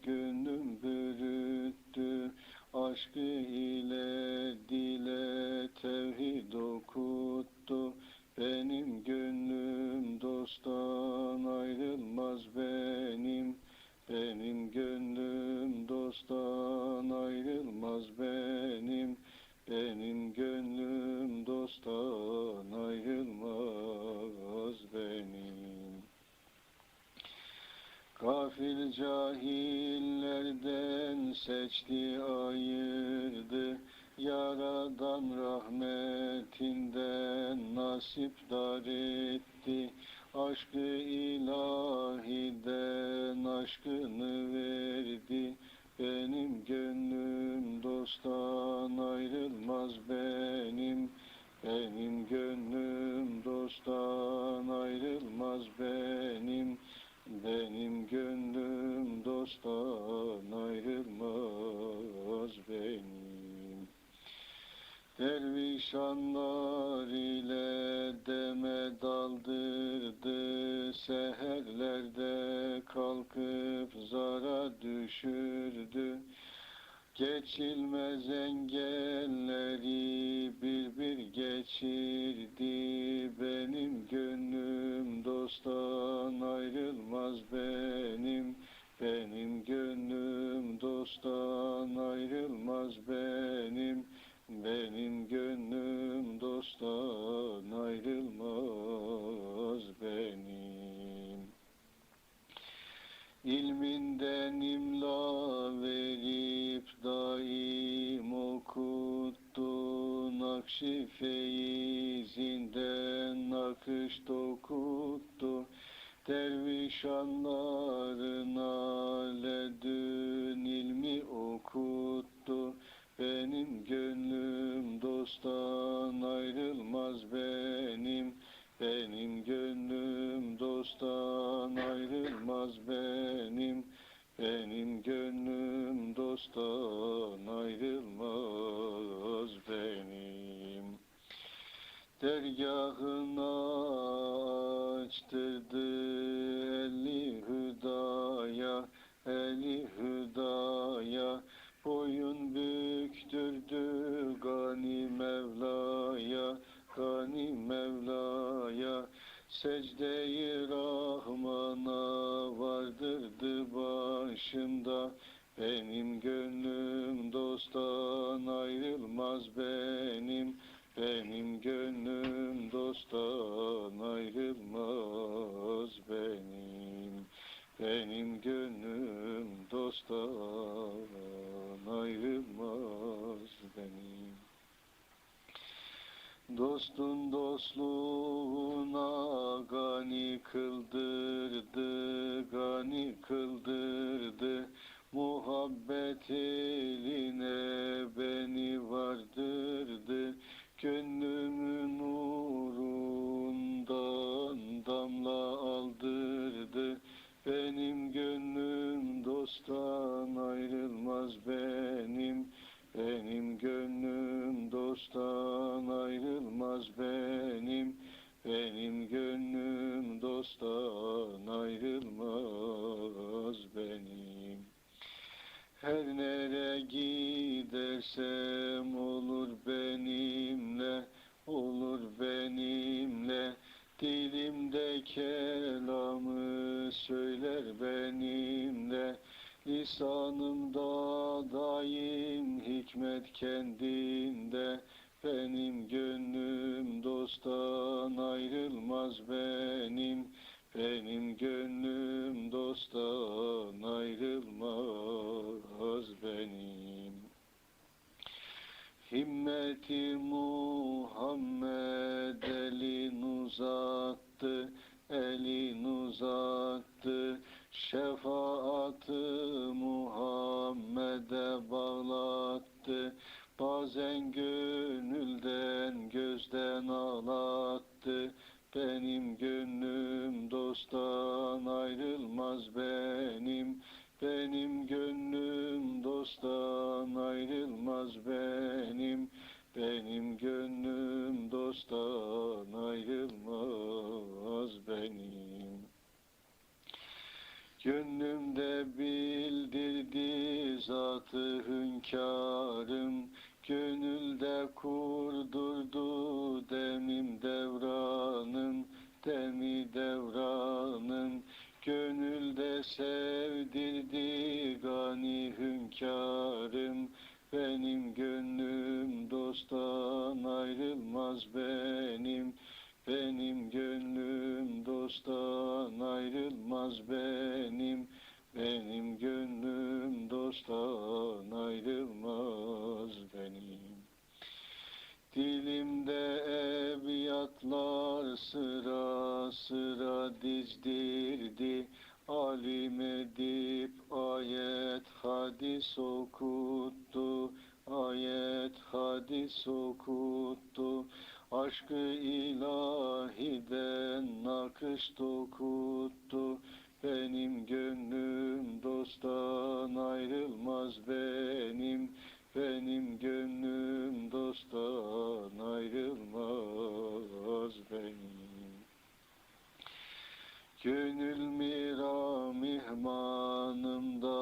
gönlüm bürüttü. Aşkı ile dile tevhid okuttu. Benim gönlüm dosttan ayrılmaz benim. Benim gönlüm dosttan ayrılmaz benim. Benim gönlüm dosttan ayrılmaz benim. Gafil cahillerden seçti ayırdı, yaradan rahmetinden nasipdar etti. Aşkı ilahiden aşkını verdi, benim gönlüm dosttan ayrılmaz benim. Benim gönlüm dosttan ayrılmaz benim. Benim gönlüm dosttan ayrılmaz benim. Dervişanlar ile deme daldırdı, seherlerde kalkıp zara düşürdü. Geçilmez engelleri bir bir geçirdi, benim gönlüm dosttan ayrılmaz benim. Benim gönlüm dosttan ayrılmaz benim. Benim gönlüm dosttan ayrılmaz benim. İlminden imla verip daim okuttu, Nakşi feyizinden nakış dokuttu. Dervişanlarına okuttu. Benim gönlüm dosttan ayrılmaz benim. Benim gönlüm dosttan ayrılmaz benim. Benim gönlüm dosttan ayrılmaz benim. Dergahına açtırdı eli hüdaya, eli hüdaya. Boyun büktürdü gani Mevla'ya, gani Mevla'ya. Secde-i Rahman'a vardırdı başımda. Benim gönlüm dosttan ayrılmaz benim. Benim gönlüm dosttan ayrılmaz benim. Benim gönlüm dosttan ayrılmaz benim. Dostun dostluğuna gani kıldırdı, gani kıldırdı. Muhabbet eline beni vardırdı. Gönlümün nurundan damla aldırdı. Benim gönlüm dosttan ayrılmaz benim. Benim gönlüm dosttan ayrılmaz benim. Benim gönlüm dosttan ayrılmaz benim. Her nere gidersem olur benimle, olur benimle. Dilimde kelamı söyler benimle. Lisanımda daim hikmet kendinde. Benim gönlüm dosttan ayrılmaz benim. Benim gönlüm dosttan ayrılmaz benim. Himmeti Muhammed elini uzattı, elini uzattı. Şefaatı Muhammed'e bağlattı. Bazen gönülden gözden ağlattı. Benim gönlüm dosttan ayrılmaz benim. Benim gönlüm dosttan ayrılmaz benim. Benim gönlüm dosttan ayrılmaz benim. Gönlümde bildirdi zatı hünkârım. Gönülde kurdurdu demim devranım, demi devranım. Gönülde sevdirdi gani hünkârım. Benim gönlüm dosttan ayrılmaz benim. Benim gönlüm dosttan ayrılmaz benim. Benim gönlüm dosttan ayrılmaz benim. Dilimde ebiyatlar sıra sıra dizdirdi. Alim edip ayet hadis okuttu. Ayet hadis okuttu. Aşkı ilahiden nakış dokuttu. Benim gönlüm dosttan ayrılmaz benim. Benim gönlüm dosttan ayrılmaz benim. Gönül mira mihmanımda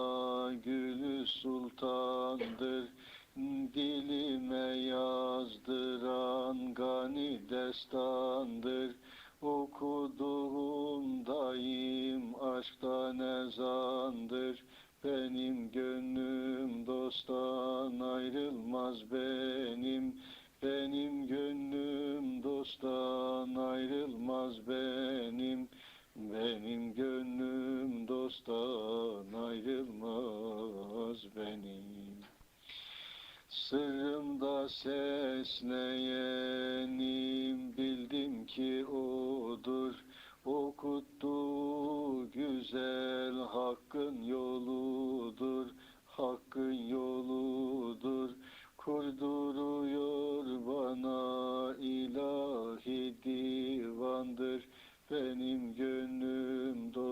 gülü sultandır. Dilime yazdıran gani destandır. Okuduğum daim aşktan ezandır. Benim gönlüm dosttan ayrılmaz benim. Benim gönlüm dosttan ayrılmaz benim. Benim gönlüm dosttan ayrılmaz benim. Sırrımda sesleyenim bildim ki odur. Okuttu güzel hakkın yoludur. Hakkın yolu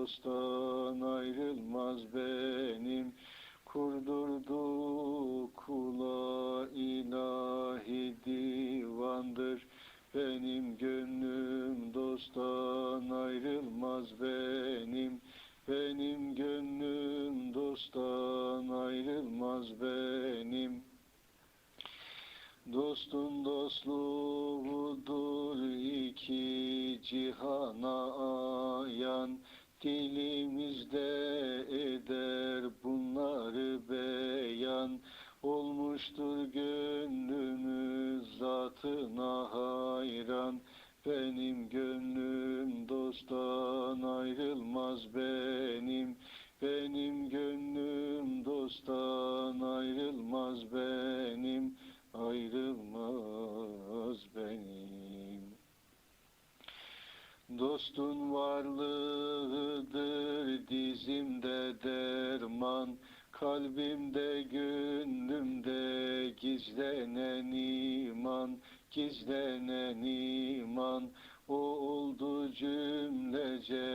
dosttan ayrılmaz benim. Kurdurdu kula ilahi divandır. Benim gönlüm dosttan ayrılmaz benim. Benim gönlüm dosttan ayrılmaz benim. Dostun dostluğudur iki cihana ayan. Dilimizde eder bunları beyan. Olmuştur gönlümüz zatına hayran. Benim gönlüm dosttan ayrılmaz benim. Benim gönlüm dosttan ayrılmaz benim. Ayrılmaz benim. Dostun varlığıdır dizimde derman. Kalbimde gönlümde gizlenen iman. Gizlenen iman. O oldu cümlece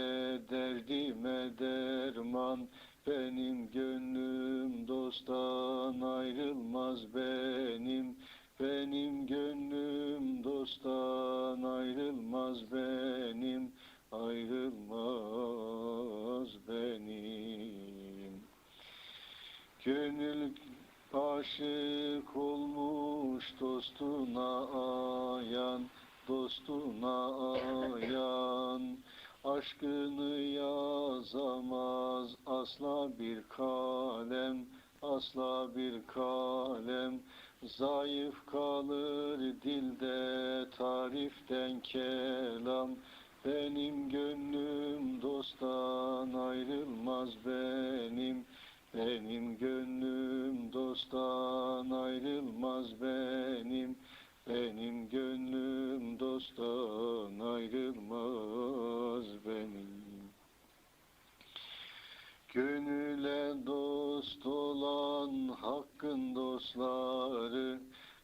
derdime derman. Benim gönlüm dosttan ayrılmaz benim. Benim gönlüm dosttan ayrılmaz benim. Ayrılmaz benim. Gönül aşık olmuş dostuna ayan. Dostuna ayan. Aşkını yazamaz asla bir kalem, asla bir kalem. Zayıf kalır dilde tariften kelam. Benim gönlüm dosttan ayrılmaz benim. Benim gönlüm dosttan ayrılmaz benim. Benim gönlüm dosttan ayrılmaz benim. Gönüle dost olan hakkın dostları,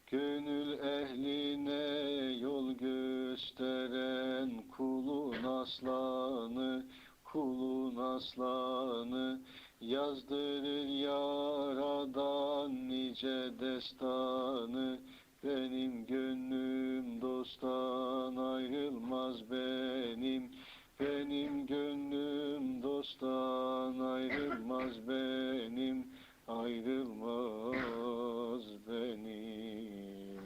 gönül ehline yol gösteren kulun aslanı, kulun aslanı. Yazdırır yaradan nice destanı. Benim gönlüm dosttan ayrılmaz benim. Benim gönlüm dosttan ayrılmaz benim. Ayrılmaz benim.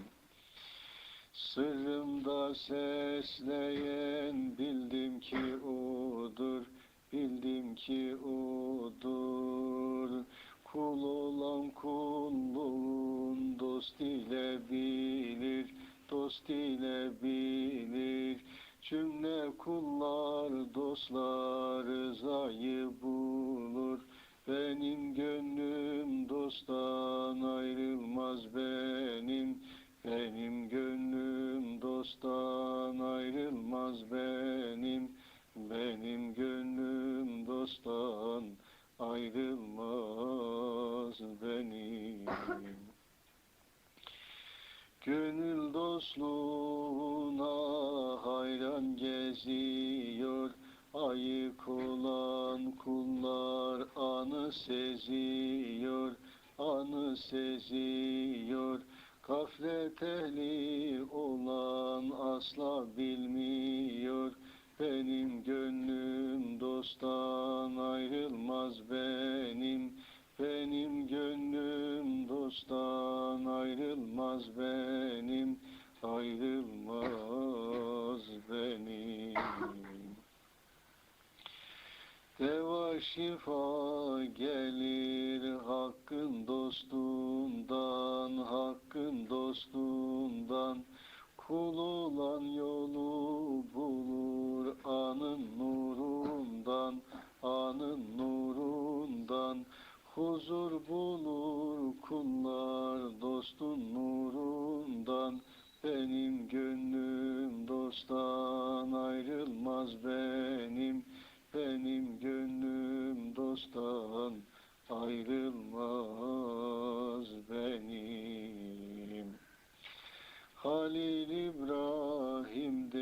Sırrımda sesleyen bildim ki odur. Bildim ki odur. Kul olan kulluğun dost ile bilir. Dost ile bilir. Cümle kullar dostlar rızayı bulur. Benim gönlüm dosttan ayrılmaz benim. Benim gönlüm dosttan ayrılmaz benim. Benim gönlüm dosttan ayrılmaz benim. Gönül dostluğuna hayran geziyor. Ayık olan kullar anı seziyor. Anı seziyor. Gaflet ehli olan asla bilmiyor. Benim gönlüm dosttan ayrılmaz benim. Benim gönlüm dosttan ayrılmaz benim. Ayrılmaz benim. Deva şifa gelir hakkın dostundan, hakkın dostundan. Kul olan yolu bulur anın nurundan, anın nurundan. Huzur bulur kullar dostun nurundan. Benim gönlüm dosttan ayrılmaz benim. Benim gönlüm dosttan ayrılmaz benim. Halil İbrahim'dir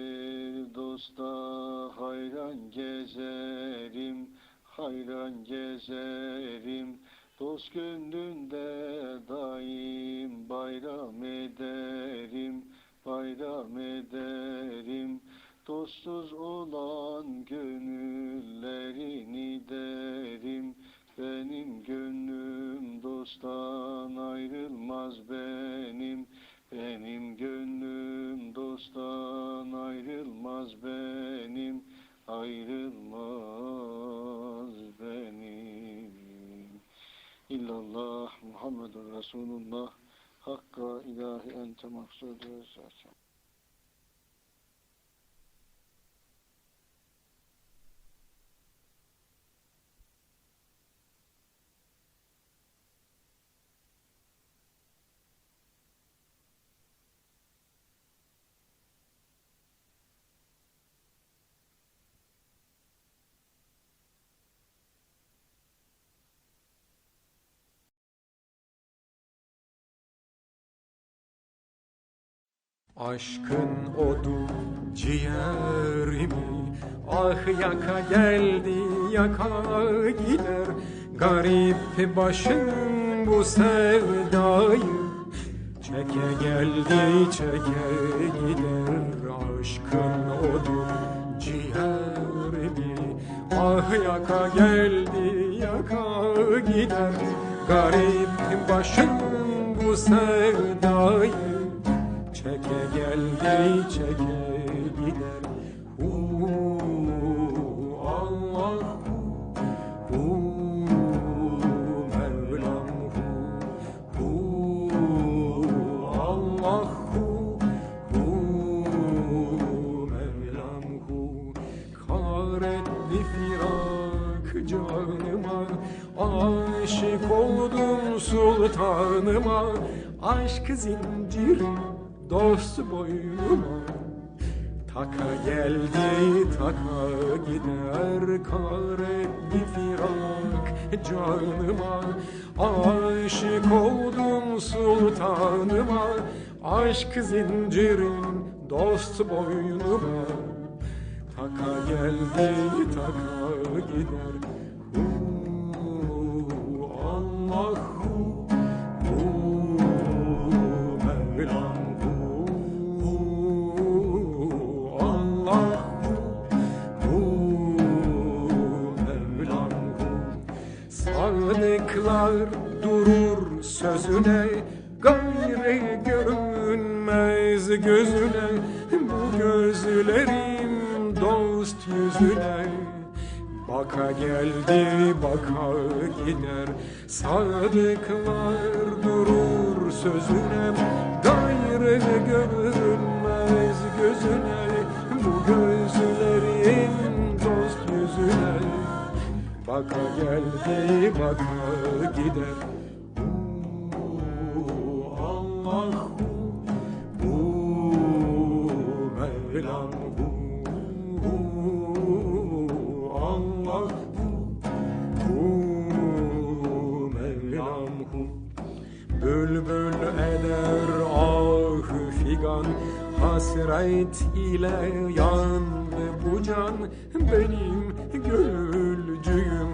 dosta hayran gezer. hayran gezerim. Dost gönlünde daim bayram ederim, bayram ederim. Dostsuz olan gönüllerini derim. Benim gönlüm dosttan ayrılmaz benim. Benim gönlüm dosttan ayrılmaz benim. Ayrılmaz benim. İllallah Muhammedur Resulullah. Hakka ilahi ente mahsudu zaten. Aşkın odu ciğerimi, ah yaka geldi yaka gider. Garip başım bu sevdayı çeke geldi çeke gider. Aşkın odu ciğerimi, ah yaka geldi yaka gider. Garip başım bu sevdayı çeke geldi çeke gider. Allah Mevlam Allah Mevlam kahretli firak canıma, aşık oldum sultanıma. Aşk zinciri dost boynuma, taka geldi taka gider. Kahretli firak canıma, aşık oldum sultanıma. Aşk zincirin dost boynuma, taka geldi taka gider. Allahu Mevlam sadıklar durur sözüne, gayrı görünmez gözüne. Bu gözlerim dost yüzüne, baka geldi baka gider. Sadıklar durur sözüne, gayrı görünmez gözüne. Bu gözlerin dost yüzüne, baka geldi baka gider. Allahu Mevlam Allahu Mevlam. Bülbül eder ah figan, hasret ile yandı bu can. Benim gönülcüğüm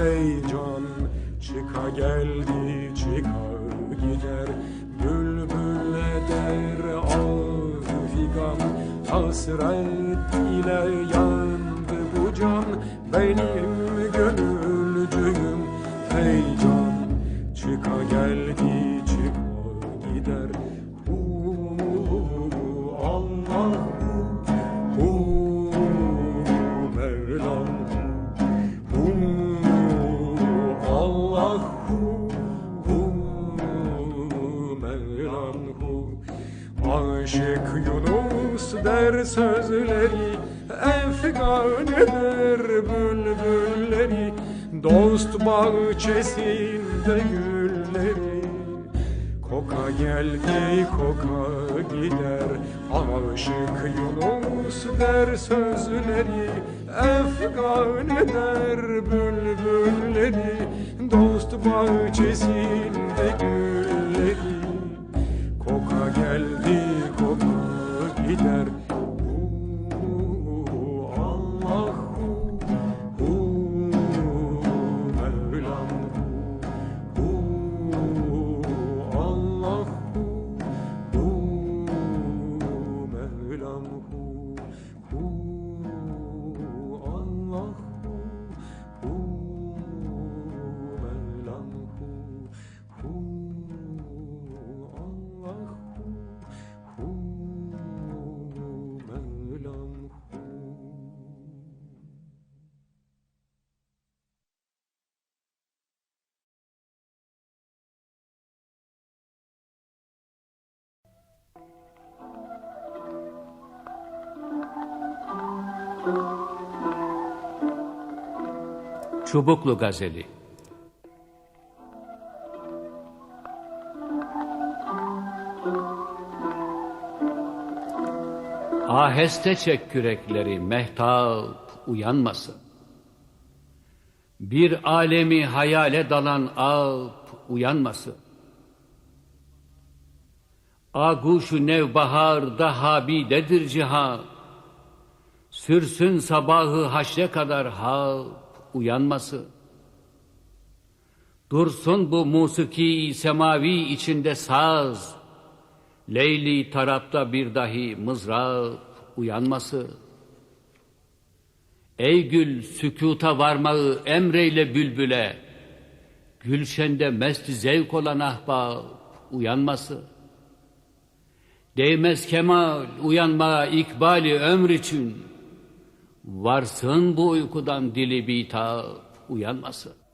ey can, çıka geldi çıka gider. Bülbül eder ah figan, hasret ile yandı bu can. Benim gönülcüğüm ey can, çıka geldi çıka gider. Allahu Mevlam Allahu Mevlam. Aşık Yunus der sözleri, efgan eder bülbülleri. Dost bahçesinde gülleri, koka geldi koka gider. Aşık Yunus der sözleri, efgan eder bülbülleri. Dost bahçesinde gülleri, koka geldi koka gider. Allahu Çubuklu Gazeli. Aheste çek kürekleri, mehtap uyanmasın. Bir alemi hayale dalan alp uyanmasın. Aguşu nevbahar daha bidedir cihan. Sürsün sabahı haşre kadar halp uyanması. Dursun bu musiki semavi içinde saz. Leyli tarapta bir dahi mızrap uyanması. Ey gül sükuta varmağı emreyle bülbüle. Gülşende mest zevk olan ahbap uyanması. Değmez kemal uyanmaya ikbali ömür için. Varsın bu uykudan dili bitap uyanması.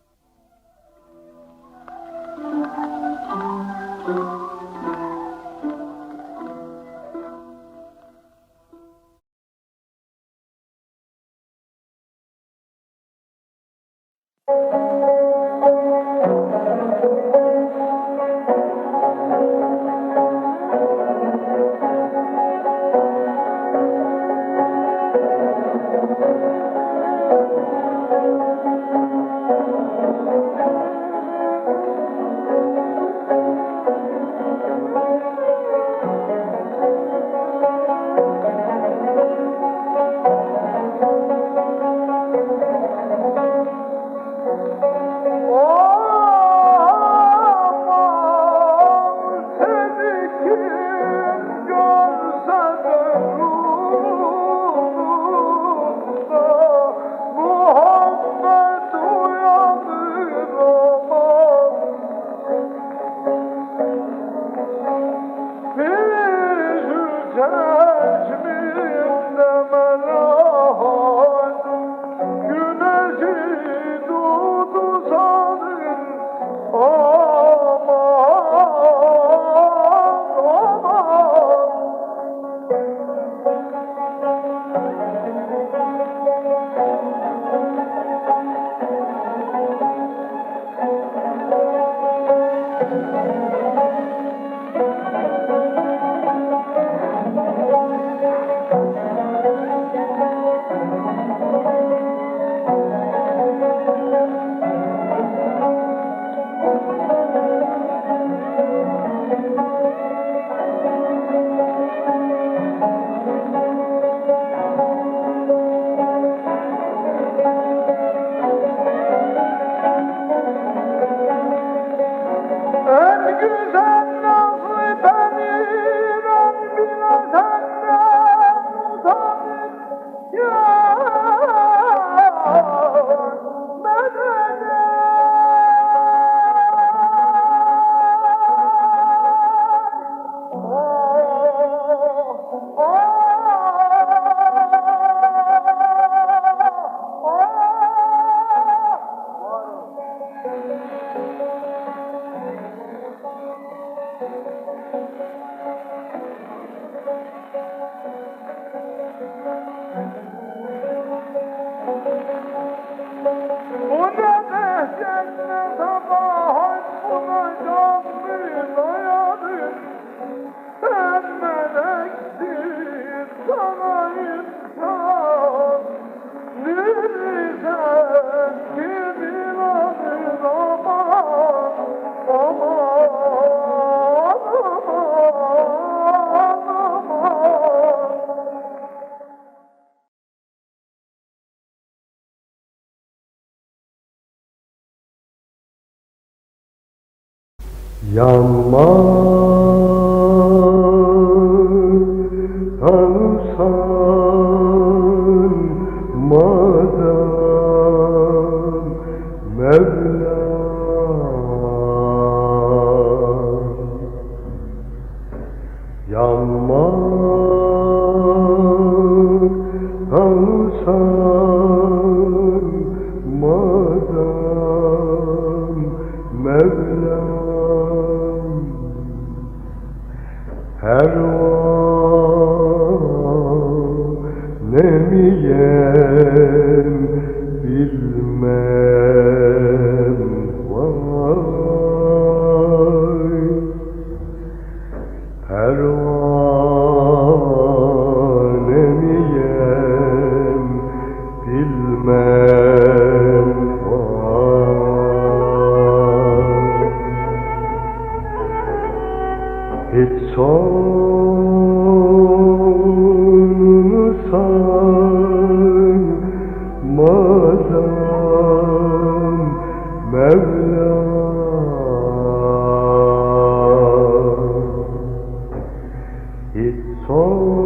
hiç sonunu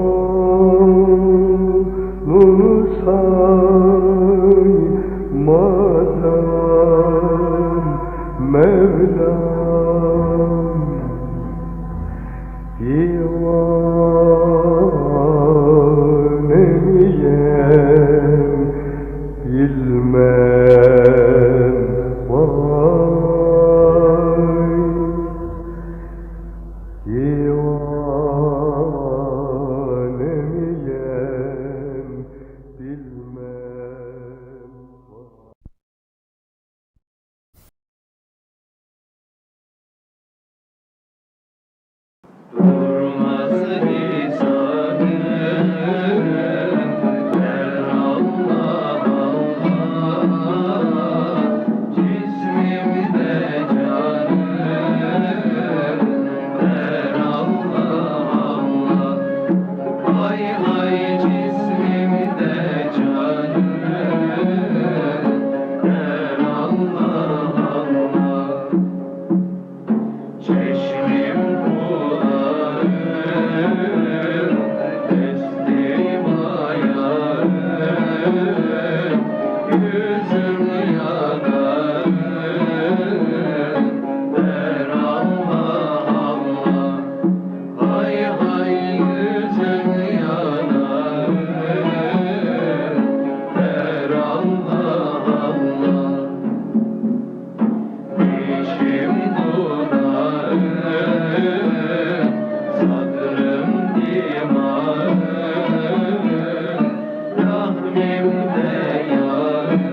saymadan Mevlam divaneyim bilmem vay divaneyim bilmem vay. Durmaz lisanım, der Allah Allah, cismimde canım, der Allah Allah. Hay hay cismimde canım, der Allah Allah. Çeşmim bulanır, teslim ayarım, yüzüm yanar, der Allah Allah. Hay hay yüzüm yanar, der Allah Allah. İşim dunar, sadrım dimağım, rahmimde yarım,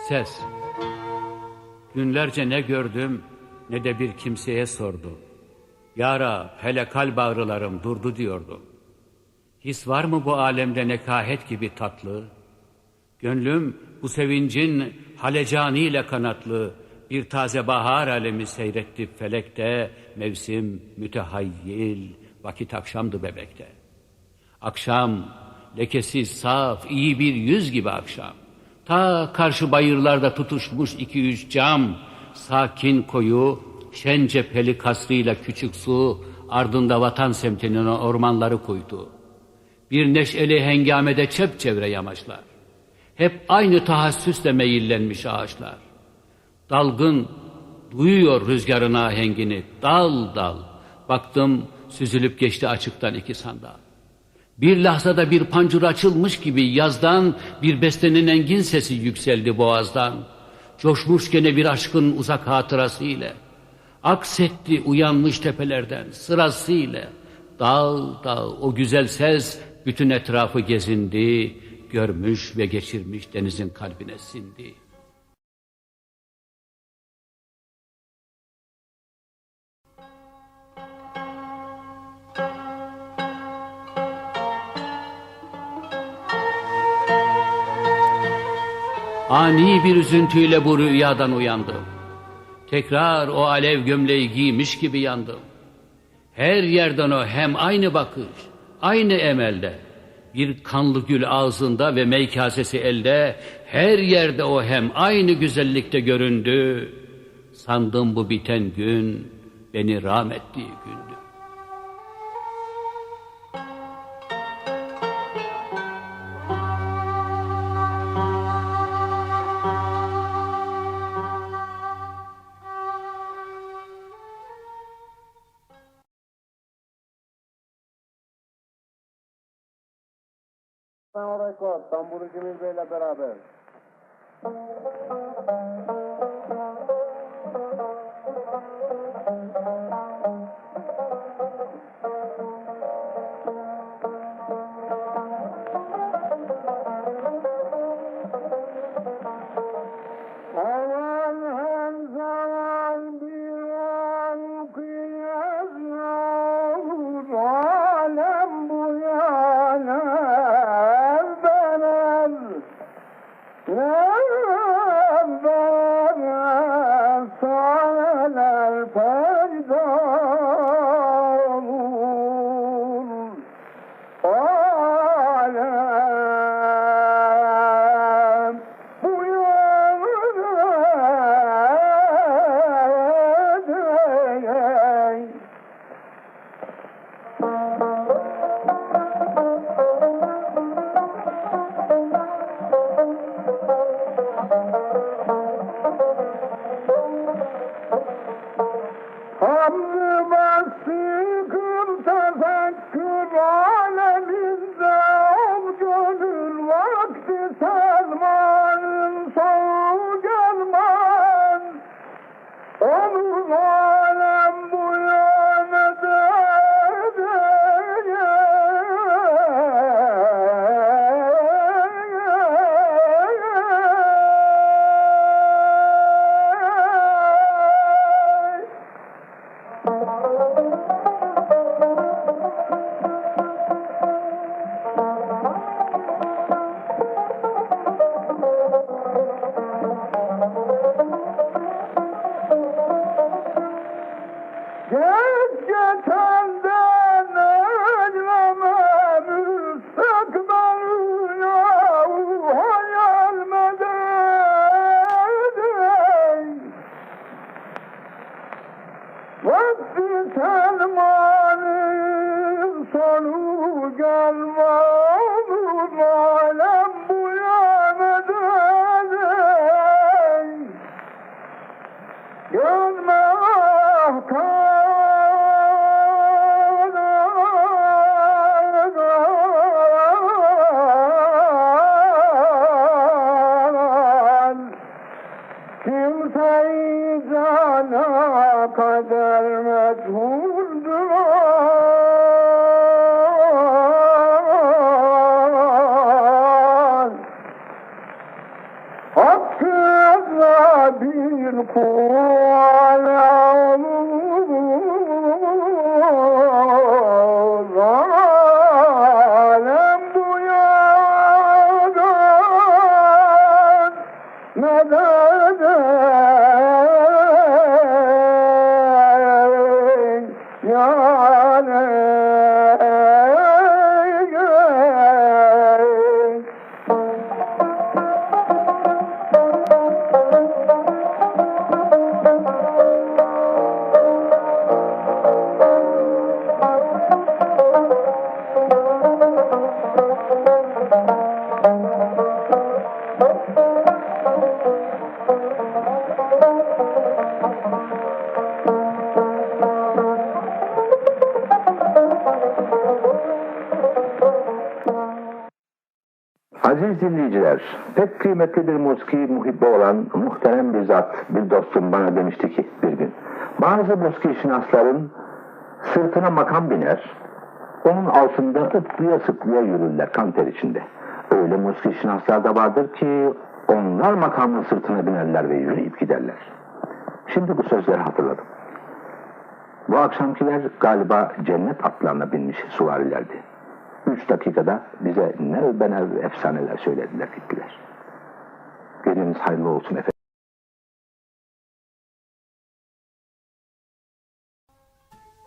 Ses. Günlerce ne gördüm ne de bir kimseye sordum. Ya Rab, hele kalp ağrılarım durdu diyordu. His var mı bu alemde nekahet gibi tatlı? Gönlüm bu sevincin halecaniyle kanatlı, bir taze bahar alemi seyretti felekte, mevsim mütehayyil, vakit akşamdı bebekte. Akşam, lekesiz, saf, iyi bir yüz gibi akşam. Ta karşı bayırlarda tutuşmuş 2-3 cam, sakin koyu, şen cepheli kasrıyla küçük su, ardında vatan semtinin ormanları kuytu. Bir neşeli hengamede çepçevre yamaçlar. Hep aynı tahassüsle meyillenmiş ağaçlar. Dalgın, duyuyor rüzgarın ahengini, dal dal. Baktım, süzülüp geçti açıktan 2 sandal. Bir lahzada bir pancur açılmış gibi yazdan bir bestenin engin sesi yükseldi boğazdan. Coşmuş gene bir aşkın uzak hatırası ile. Aksetti uyanmış tepelerden sırasıyla. Dağ dağ o güzel ses bütün etrafı gezindi. Görmüş ve geçirmiş denizin kalbine sindi. Ani bir üzüntüyle bu rüyadan uyandım. Tekrar o alev gömleği giymiş gibi yandım. Her yerden o hem aynı bakış, aynı emelde. Bir kanlı gül ağzında ve mey kasesi elde, her yerde o hem aynı güzellikte göründü. Sandım bu biten gün beni rahmettiği gündü. Rekord, Tamburu Cemil Bey'le beraber. Aman hem zaman bir an kıyas olur, alem bu yana evden evden sahneler peyda olur. Alem bu yana Hamd basıkım tefekkür aleminde ol gönül vakti sazmanın sonu gelmez. Olur alem bu yönede Geçenden ölmeme müstakbelüne hayal mededim. Vakti termanın sonu gelme olur alem bu yanededim. Görme kimse-i cana kader mecburdur. Hakkı bir kualem duyadan medet yani Aziz dinleyiciler, pek kıymetli bir musiki muhibbi olan muhterem bir zat, bir dostum bana demişti ki bir gün, bazı musiki şinasların sırtına makam biner, onun altında ıtlaya sıklaya yürürler kan ter içinde. Öyle musiki şinaslar da vardır ki onlar makamın sırtına binerler ve yürüyüp giderler. Şimdi bu sözleri hatırladım. Bu akşamkiler galiba cennet atlarına binmiş suvarilerdi. 3 dakikada bize nev efsaneler söylediler gittiler. Geceniz hayırlı olsun efendim.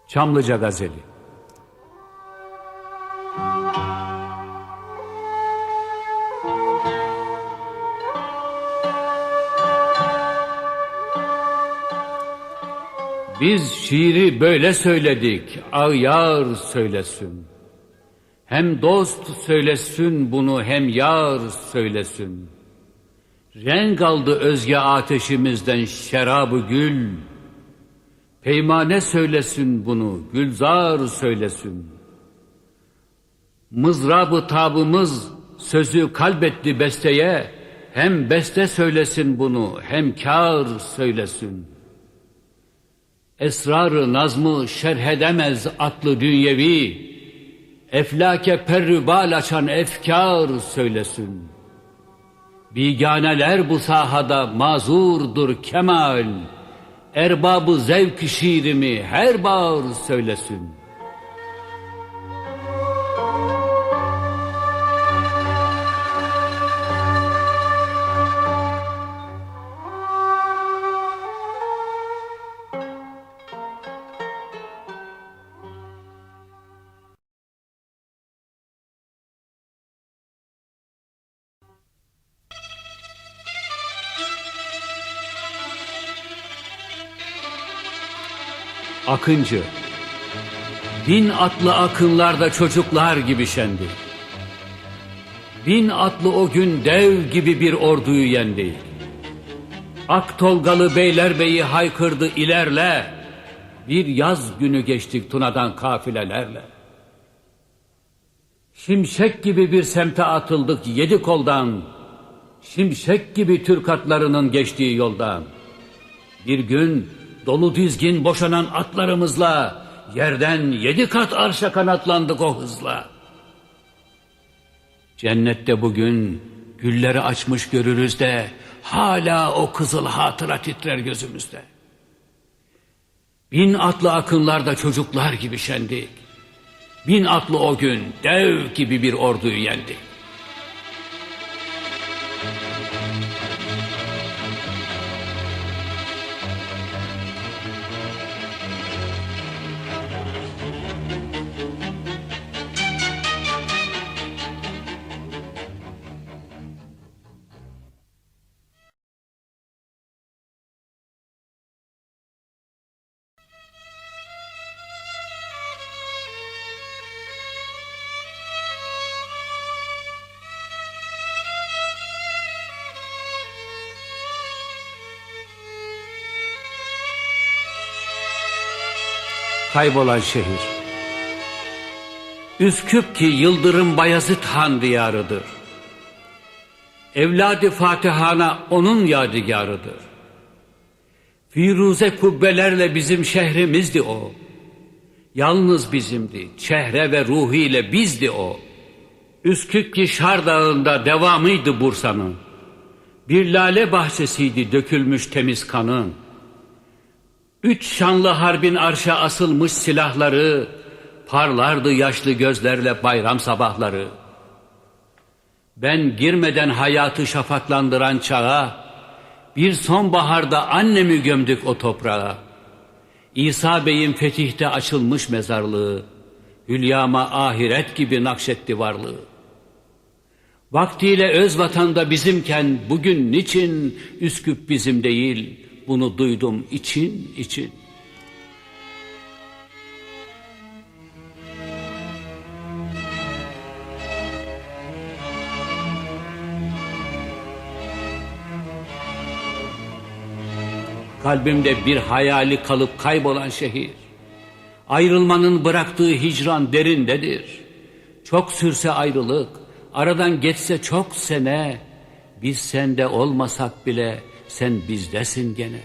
Çamlıca Gazeli. Biz şiiri böyle söyledik, ağyar söylesin. Hem dost söylesin bunu, hem yar söylesin. Renk aldı özge ateşimizden şerabı gül. Peymane söylesin bunu, gülzar söylesin. Mızrabı tabımız sözü kalbetti besteye. Hem beste söylesin bunu, hem kâr söylesin. Esrar-ı nazmı şerh edemez aklı dünyevi. Eflake perrübal açan efkar söylesin. Biganeler bu sahada mazurdur kemal. Erbabı zevk şiirimi her bağır söylesin. Akıncı. 1000 atlı akınlarda çocuklar gibi şendi. 1000 atlı o gün dev gibi bir orduyu yendi. Ak tolgalı beylerbeyi haykırdı ilerle. Bir yaz günü geçtik Tuna'dan kafilelerle. Şimşek gibi bir semte atıldık 7 koldan. Şimşek gibi Türk atlarının geçtiği yoldan. Bir gün dolu dizgin boşanan atlarımızla yerden 7 kat arşa kanatlandık o hızla. Cennette bugün gülleri açmış görürüz de hala o kızıl hatıra titrer gözümüzde. 1000 atlı akınlarda çocuklar gibi şendik. 1000 atlı o gün dev gibi bir orduyu yendik. Kaybolan şehir. Üsküp ki Yıldırım Bayezid Han diyarıdır. Evladı Fatihana onun yadigarıdır. Firuze kubbelerle bizim şehrimizdi o. Yalnız bizimdi, çehre ve ruhiyle bizdi o. Üsküp ki Şar Dağı'nda devamıydı Bursa'nın. Bir lale bahçesiydi dökülmüş temiz kanın. 3 şanlı harbin arşa asılmış silahları, parlardı yaşlı gözlerle bayram sabahları. Ben girmeden hayatı şafaklandıran çağa, bir sonbaharda annemi gömdük o toprağa. İsa Bey'in fetihte açılmış mezarlığı, hülyama ahiret gibi nakşetti varlığı. Vaktiyle öz vatanda bizimken bugün niçin Üsküp bizim değil, bunu duydum için için. Kalbimde bir hayali kalıp kaybolan şehir. Ayrılmanın bıraktığı hicran derindedir. Çok sürse ayrılık, aradan geçse çok sene, biz sende olmasak bile sen bizdesin gene.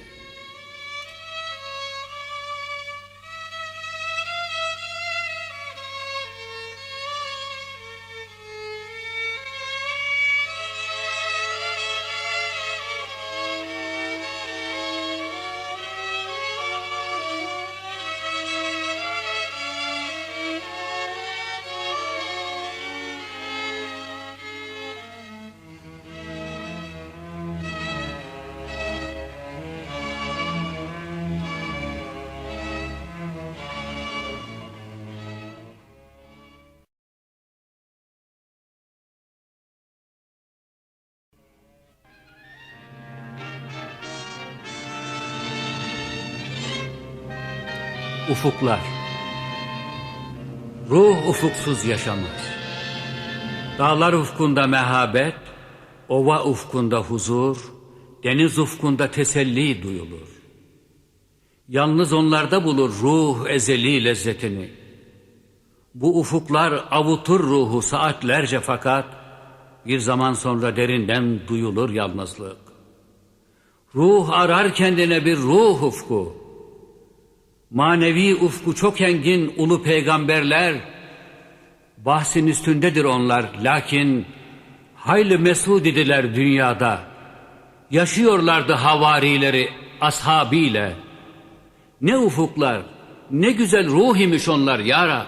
Ufuklar. Ruh ufuksuz yaşamaz. Dağlar ufkunda mehabet, ova ufkunda huzur, deniz ufkunda teselli duyulur. Yalnız onlarda bulur ruh ezeli lezzetini. Bu ufuklar avutur ruhu saatlerce fakat bir zaman sonra derinden duyulur yalnızlık. Ruh arar kendine bir ruh ufku. Manevi ufku çok engin ulu peygamberler, bahsin üstündedir onlar, lakin hayli mesud idiler dünyada. Yaşıyorlardı havarileri ashabıyla. Ne ufuklar, ne güzel ruh imiş onlar ya Rab.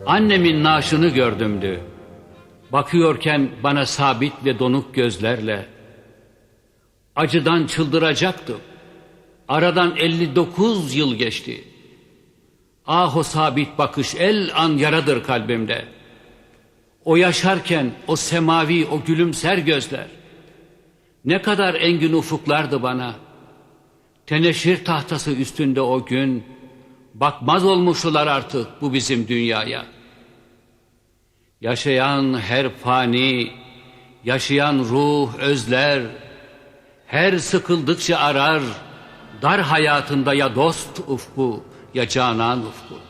Annemin naaşını gördümdü. Bakıyorken bana sabit ve donuk gözlerle. Acıdan çıldıracaktım. Aradan 59 yıl geçti. Ah o sabit bakış el an yaradır kalbimde. O yaşarken o semavi, o gülümser gözler. Ne kadar engin ufuklardı bana. Teneşir tahtası üstünde o gün. Bakmaz olmuşlar artık bu bizim dünyaya. Yaşayan her fani, yaşayan ruh özler, her sıkıldıkça arar, dar hayatında ya dost ufku ya canan ufku.